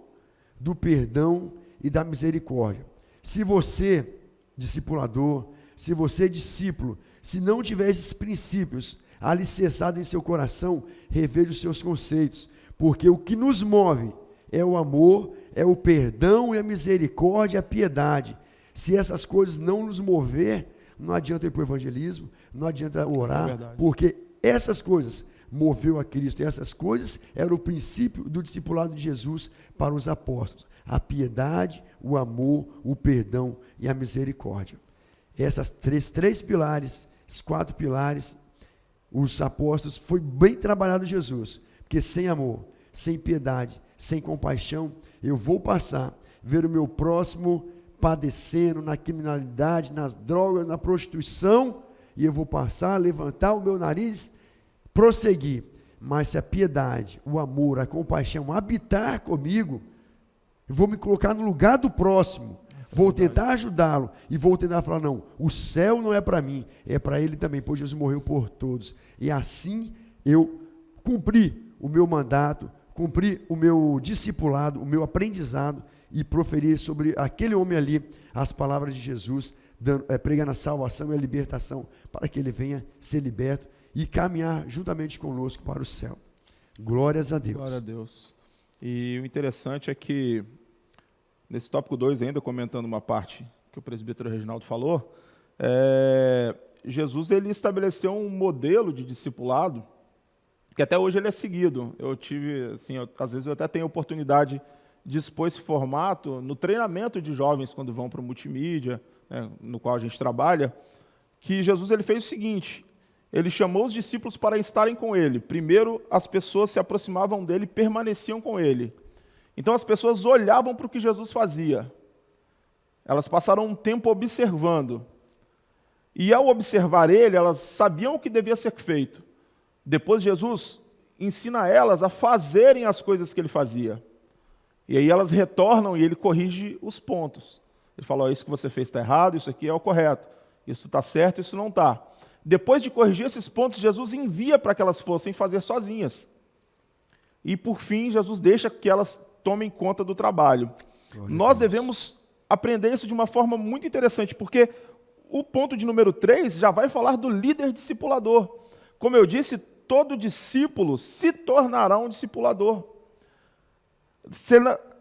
do perdão e da misericórdia. Se você, discipulador, se você, discípulo, se não tiver esses princípios alicerçados em seu coração, reveja os seus conceitos, porque o que nos move é o amor, é o perdão e a misericórdia e a piedade. Se essas coisas não nos mover, não adianta ir para o evangelismo, não adianta orar, porque essas coisas moveu a Cristo, e essas coisas eram o princípio do discipulado de Jesus para os apóstolos: a piedade, o amor, o perdão e a misericórdia. Essas três pilares, esses 4 pilares, os apóstolos, foi bem trabalhado Jesus, porque sem amor, sem piedade, sem compaixão, eu vou passar, ver o meu próximo padecendo na criminalidade, nas drogas, na prostituição, e eu vou passar, levantar o meu nariz, prosseguir. Mas se a piedade, o amor, a compaixão habitar comigo, eu vou me colocar no lugar do próximo, vou tentar ajudá-lo, e vou tentar falar, não, o céu não é para mim, é para ele também, pois Jesus morreu por todos. E assim eu cumpri o meu mandato, cumpri o meu discipulado, o meu aprendizado, e proferir sobre aquele homem ali as palavras de Jesus, pregando a salvação e a libertação, para que ele venha ser liberto e caminhar juntamente conosco para o céu. Glórias a Deus. Glória a Deus. E o interessante é que, nesse tópico 2, ainda comentando uma parte que o presbítero Reginaldo falou, Jesus ele estabeleceu um modelo de discipulado que até hoje ele é seguido. Eu tive, assim, às vezes eu até tenho a oportunidade de expor esse formato no treinamento de jovens quando vão para o multimídia, né, no qual a gente trabalha, que Jesus ele fez o seguinte: ele chamou os discípulos para estarem com ele. Primeiro, as pessoas se aproximavam dele e permaneciam com ele. Então, as pessoas olhavam para o que Jesus fazia. Elas passaram um tempo observando. E, ao observar ele, elas sabiam o que devia ser feito. Depois, Jesus ensina elas a fazerem as coisas que ele fazia. E aí elas retornam e ele corrige os pontos. Ele fala: isso que você fez está errado, isso aqui é o correto. Isso está certo, isso não está. Depois de corrigir esses pontos, Jesus envia para que elas fossem fazer sozinhas. E, por fim, Jesus deixa que elas tomem conta do trabalho. Nós devemos aprender isso de uma forma muito interessante, porque o ponto de número 3 já vai falar do líder discipulador. Como eu disse, todo discípulo se tornará um discipulador.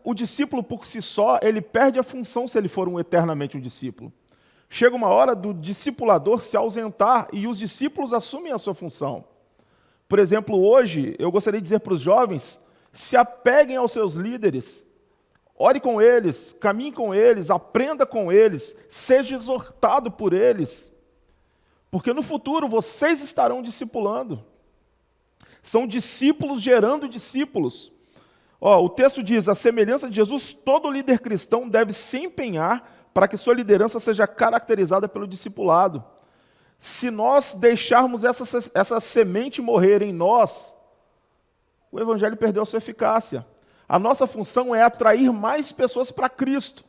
O discípulo por si só, ele perde a função se ele for eternamente um discípulo. Chega uma hora do discipulador se ausentar e os discípulos assumem a sua função. Por exemplo, hoje, eu gostaria de dizer para os jovens: se apeguem aos seus líderes, ore com eles, caminhe com eles, aprenda com eles, seja exortado por eles, porque no futuro vocês estarão discipulando. São discípulos gerando discípulos. O texto diz: a semelhança de Jesus, todo líder cristão deve se empenhar para que sua liderança seja caracterizada pelo discipulado. Se nós deixarmos essa semente morrer em nós, o evangelho perdeu a sua eficácia. A nossa função é atrair mais pessoas para Cristo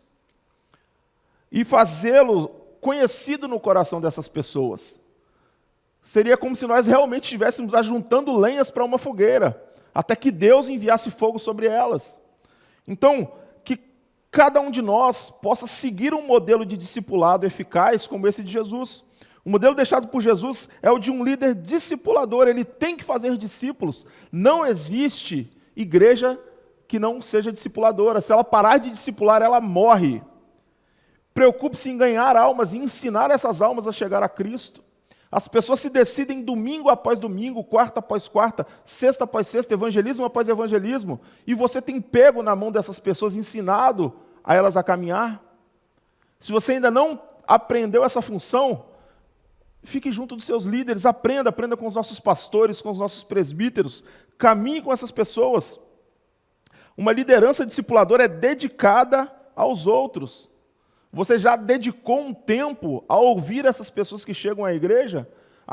e fazê-lo conhecido no coração dessas pessoas. Seria como se nós realmente estivéssemos ajuntando lenhas para uma fogueira, até que Deus enviasse fogo sobre elas. Então, que cada um de nós possa seguir um modelo de discipulado eficaz como esse de Jesus. O modelo deixado por Jesus é o de um líder discipulador. Ele tem que fazer discípulos. Não existe igreja que não seja discipuladora. Se ela parar de discipular, ela morre. Preocupe-se em ganhar almas e ensinar essas almas a chegar a Cristo. As pessoas se decidem domingo após domingo, quarta após quarta, sexta após sexta, evangelismo após evangelismo, e você tem pego na mão dessas pessoas, ensinado a elas a caminhar. Se você ainda não aprendeu essa função, fique junto dos seus líderes, aprenda com os nossos pastores, com os nossos presbíteros, caminhe com essas pessoas. Uma liderança discipuladora é dedicada aos outros. Você já dedicou um tempo a ouvir essas pessoas que chegam à igreja?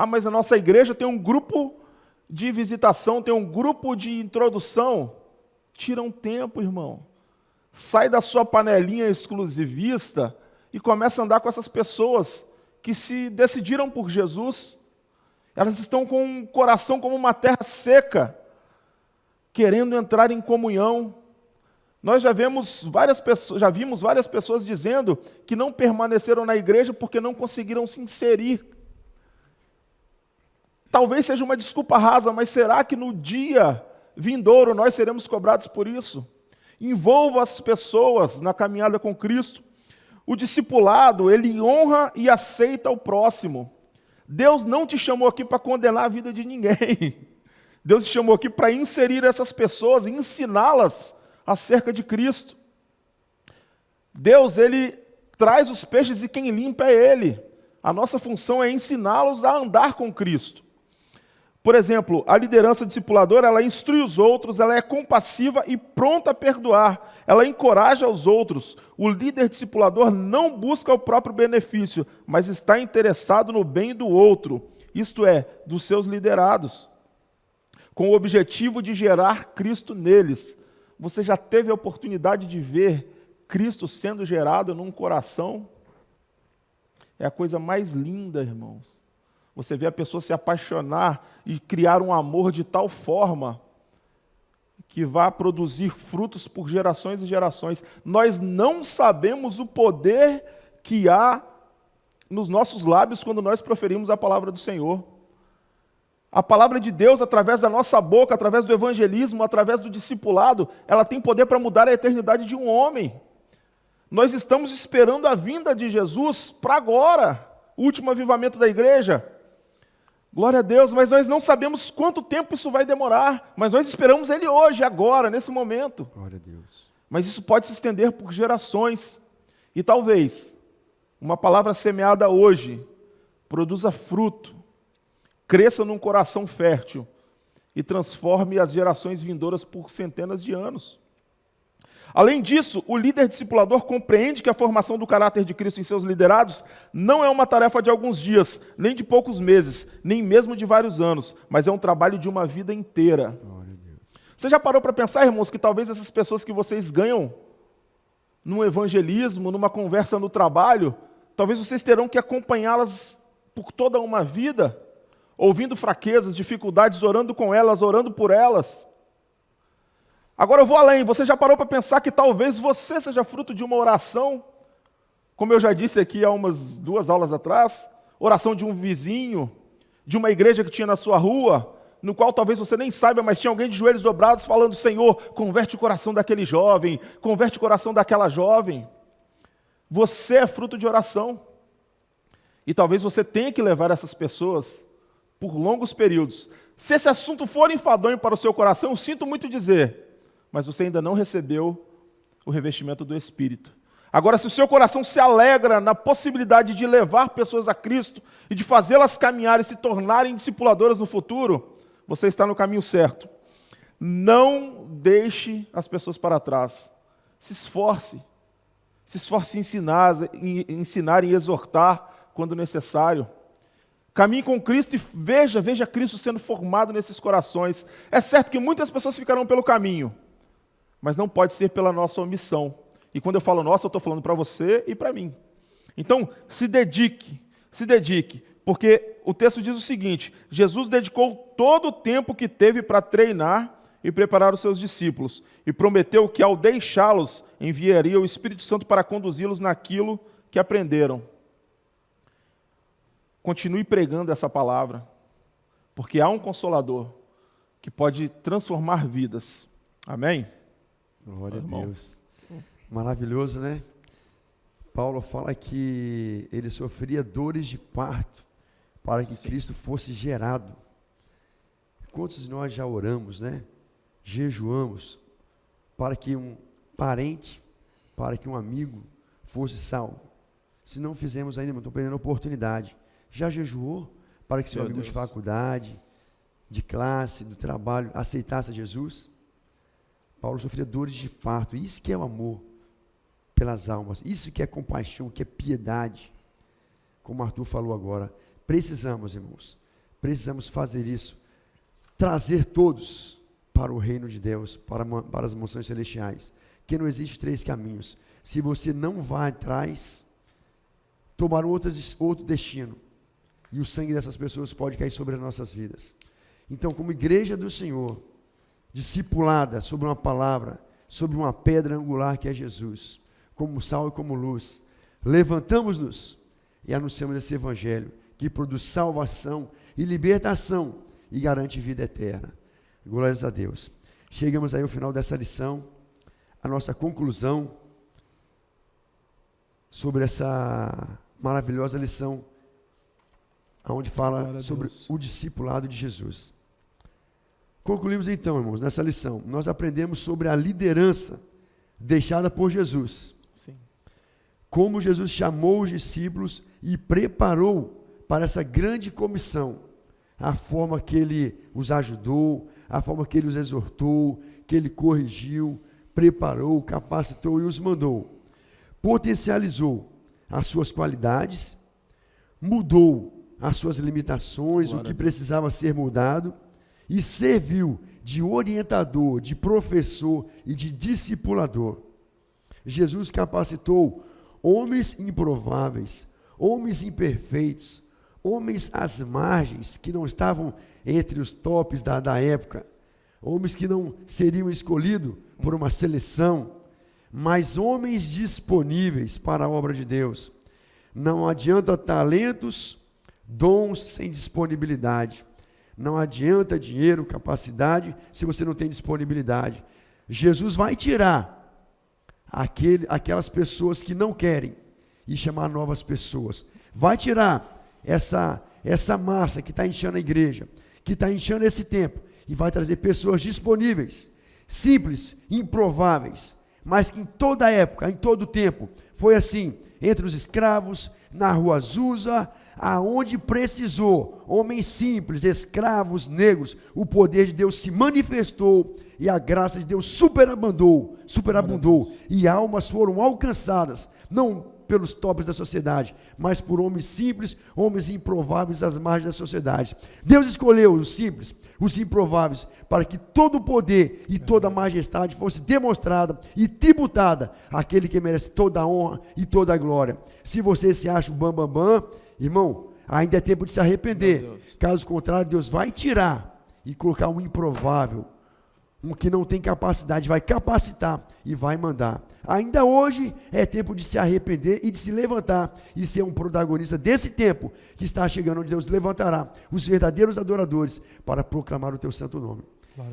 Mas a nossa igreja tem um grupo de visitação, tem um grupo de introdução. Tira um tempo, irmão. Sai da sua panelinha exclusivista e começa a andar com essas pessoas que se decidiram por Jesus. Elas estão com um coração como uma terra seca, querendo entrar em comunhão. Nós já vimos várias pessoas dizendo que não permaneceram na igreja porque não conseguiram se inserir. Talvez seja uma desculpa rasa, mas será que no dia vindouro nós seremos cobrados por isso? Envolva as pessoas na caminhada com Cristo. O discipulado, ele honra e aceita o próximo. Deus não te chamou aqui para condenar a vida de ninguém. Deus te chamou aqui para inserir essas pessoas e ensiná-las acerca de Cristo. Deus, ele traz os peixes e quem limpa é Ele. A nossa função é ensiná-los a andar com Cristo. Por exemplo, a liderança discipuladora, ela instrui os outros, ela é compassiva e pronta a perdoar, ela encoraja os outros. O líder discipulador não busca o próprio benefício, mas está interessado no bem do outro, isto é, dos seus liderados, com o objetivo de gerar Cristo neles. Você já teve a oportunidade de ver Cristo sendo gerado num coração? É a coisa mais linda, irmãos. Você vê a pessoa se apaixonar e criar um amor de tal forma que vai produzir frutos por gerações e gerações. Nós não sabemos o poder que há nos nossos lábios quando nós proferimos a palavra do Senhor. A palavra de Deus, através da nossa boca, através do evangelismo, através do discipulado, ela tem poder para mudar a eternidade de um homem. Nós estamos esperando a vinda de Jesus para agora, o último avivamento da igreja. Glória a Deus, mas nós não sabemos quanto tempo isso vai demorar, mas nós esperamos Ele hoje, agora, nesse momento. Glória a Deus. Mas isso pode se estender por gerações. E talvez uma palavra semeada hoje produza fruto, cresça num coração fértil e transforme as gerações vindouras por centenas de anos. Além disso, o líder discipulador compreende que a formação do caráter de Cristo em seus liderados não é uma tarefa de alguns dias, nem de poucos meses, nem mesmo de vários anos, mas é um trabalho de uma vida inteira. Glória a Deus. Você já parou para pensar, irmãos, que talvez essas pessoas que vocês ganham num evangelismo, numa conversa no trabalho, talvez vocês terão que acompanhá-las por toda uma vida, ouvindo fraquezas, dificuldades, orando com elas, orando por elas. Agora eu vou além, você já parou para pensar que talvez você seja fruto de uma oração, como eu já disse aqui há umas 2 aulas atrás, oração de um vizinho, de uma igreja que tinha na sua rua, no qual talvez você nem saiba, mas tinha alguém de joelhos dobrados falando: Senhor, converte o coração daquele jovem, converte o coração daquela jovem. Você é fruto de oração. E talvez você tenha que levar essas pessoas por longos períodos. Se esse assunto for enfadonho para o seu coração, eu sinto muito dizer, mas você ainda não recebeu o revestimento do Espírito. Agora, se o seu coração se alegra na possibilidade de levar pessoas a Cristo e de fazê-las caminhar e se tornarem discipuladoras no futuro, você está no caminho certo. Não deixe as pessoas para trás. Se esforce. Se esforce em ensinar e exortar quando necessário. Caminhe com Cristo e veja Cristo sendo formado nesses corações. É certo que muitas pessoas ficarão pelo caminho, mas não pode ser pela nossa omissão. E quando eu falo nossa, eu estou falando para você e para mim. Então, se dedique, porque o texto diz o seguinte: Jesus dedicou todo o tempo que teve para treinar e preparar os seus discípulos, e prometeu que ao deixá-los, enviaria o Espírito Santo para conduzi-los naquilo que aprenderam. Continue pregando essa palavra, porque há um Consolador que pode transformar vidas. Amém? Glória a Deus. Maravilhoso, né? Paulo fala que ele sofria dores de parto para que Cristo fosse gerado. Quantos de nós já oramos, né? Jejuamos para que um parente, para que um amigo fosse salvo. Se não fizemos ainda, estou perdendo a oportunidade. Já jejuou para que seu amigo de faculdade, de classe, do trabalho, aceitasse Jesus? Paulo sofria dores de parto. Isso que é o amor pelas almas. Isso que é compaixão, que é piedade. Como Arthur falou agora. Precisamos, irmãos, precisamos fazer isso. Trazer todos para o reino de Deus, para as mansões celestiais. Que não existe 3 caminhos. Se você não vai atrás, tomarão outro destino. E o sangue dessas pessoas pode cair sobre as nossas vidas. Então, como igreja do Senhor, discipulada sobre uma palavra, sobre uma pedra angular que é Jesus, como sal e como luz, levantamos-nos e anunciamos esse evangelho que produz salvação e libertação e garante vida eterna. Glórias a Deus. Chegamos aí ao final dessa lição, a nossa conclusão sobre essa maravilhosa lição, onde fala sobre o discipulado de Jesus. Concluímos então, irmãos, nessa lição. Nós aprendemos sobre a liderança deixada por Jesus. Sim. Como Jesus chamou os discípulos e preparou para essa grande comissão. A forma que ele os ajudou, a forma que ele os exortou, que ele corrigiu, preparou, capacitou e os mandou. Potencializou as suas qualidades, mudou as suas limitações, glória, o que precisava ser mudado, e serviu de orientador, de professor e de discipulador. Jesus capacitou homens improváveis, homens imperfeitos, homens às margens, que não estavam entre os tops da época, homens que não seriam escolhidos por uma seleção, mas homens disponíveis para a obra de Deus. Não adianta talentos, dons sem disponibilidade. Não adianta dinheiro, capacidade, se você não tem disponibilidade. Jesus vai tirar aquelas pessoas que não querem e chamar novas pessoas. Vai tirar essa massa que está inchando a igreja, que está inchando esse tempo, e vai trazer pessoas disponíveis, simples, improváveis, mas que em toda época, em todo tempo, foi assim, entre os escravos, na rua Azusa, aonde precisou, homens simples, escravos, negros, o poder de Deus se manifestou e a graça de Deus superabundou, e almas foram alcançadas, não pelos tops da sociedade, mas por homens simples, homens improváveis às margens da sociedade. Deus escolheu os simples, os improváveis, para que todo o poder e toda a majestade fosse demonstrada e tributada àquele que merece toda a honra e toda a glória. Se você se acha o bambambam, irmão, ainda é tempo de se arrepender. Caso contrário, Deus vai tirar e colocar um improvável, um que não tem capacidade, vai capacitar e vai mandar. Ainda hoje é tempo de se arrepender e de se levantar e ser um protagonista desse tempo que está chegando, onde Deus levantará os verdadeiros adoradores para proclamar o teu santo nome.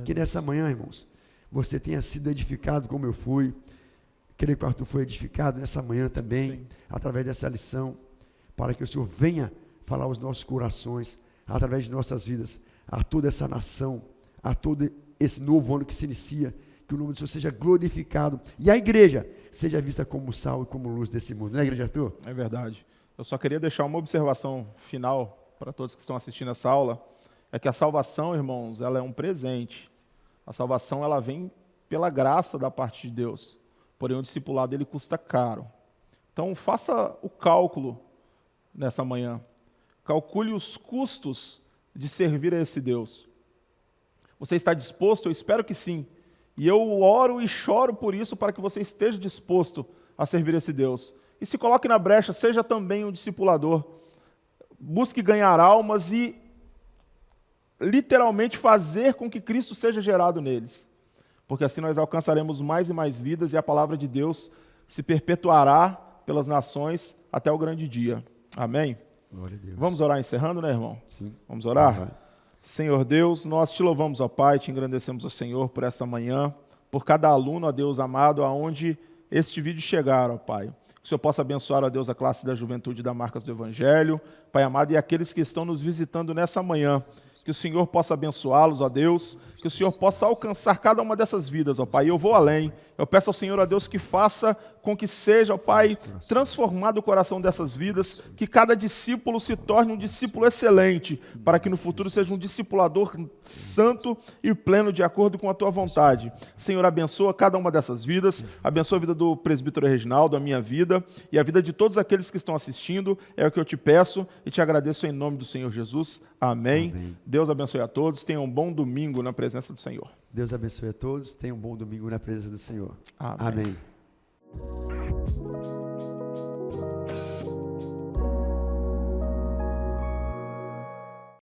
Que nessa manhã, irmãos, você tenha sido edificado como eu fui. Creio que o Arthur foi edificado nessa manhã também, através dessa lição, para que o Senhor venha falar aos nossos corações, através de nossas vidas, a toda essa nação, a todo esse novo ano que se inicia, que o nome do Senhor seja glorificado e a igreja seja vista como sal e como luz desse mundo. Não é, igreja, Arthur? É verdade. Eu só queria deixar uma observação final para todos que estão assistindo essa aula, é que a salvação, irmãos, ela é um presente. A salvação, ela vem pela graça da parte de Deus, porém o discipulado, ele custa caro. Então, faça o cálculo nessa manhã. Calcule os custos de servir a esse Deus. Você está disposto? Eu espero que sim. E eu oro e choro por isso, para que você esteja disposto a servir esse Deus. E se coloque na brecha, seja também um discipulador. Busque ganhar almas e literalmente fazer com que Cristo seja gerado neles. Porque assim nós alcançaremos mais e mais vidas e a palavra de Deus se perpetuará pelas nações até o grande dia. Amém? Glória a Deus. Vamos orar encerrando, né, irmão? Sim. Vamos orar? Senhor Deus, nós te louvamos, ó Pai, te engrandecemos, ó Senhor, por esta manhã, por cada aluno, ó Deus amado, aonde este vídeo chegar, ó Pai. Que o Senhor possa abençoar, ó Deus, a classe da juventude da Marcas do Evangelho, Pai amado, e aqueles que estão nos visitando nessa manhã. Que o Senhor possa abençoá-los, ó Deus, que o Senhor possa alcançar cada uma dessas vidas, ó Pai. E eu vou além, eu peço ao Senhor, ó Deus, que faça com que seja, ó Pai, transformado o coração dessas vidas, que cada discípulo se torne um discípulo excelente, para que no futuro seja um discipulador santo e pleno de acordo com a Tua vontade. Senhor, abençoa cada uma dessas vidas, abençoa a vida do presbítero Reginaldo, a minha vida, e a vida de todos aqueles que estão assistindo, é o que eu te peço e te agradeço em nome do Senhor Jesus. Amém. Amém. Deus abençoe a todos, tenham um bom domingo na presença do Senhor. Deus abençoe a todos, tenham um bom domingo na presença do Senhor. Amém. Amém.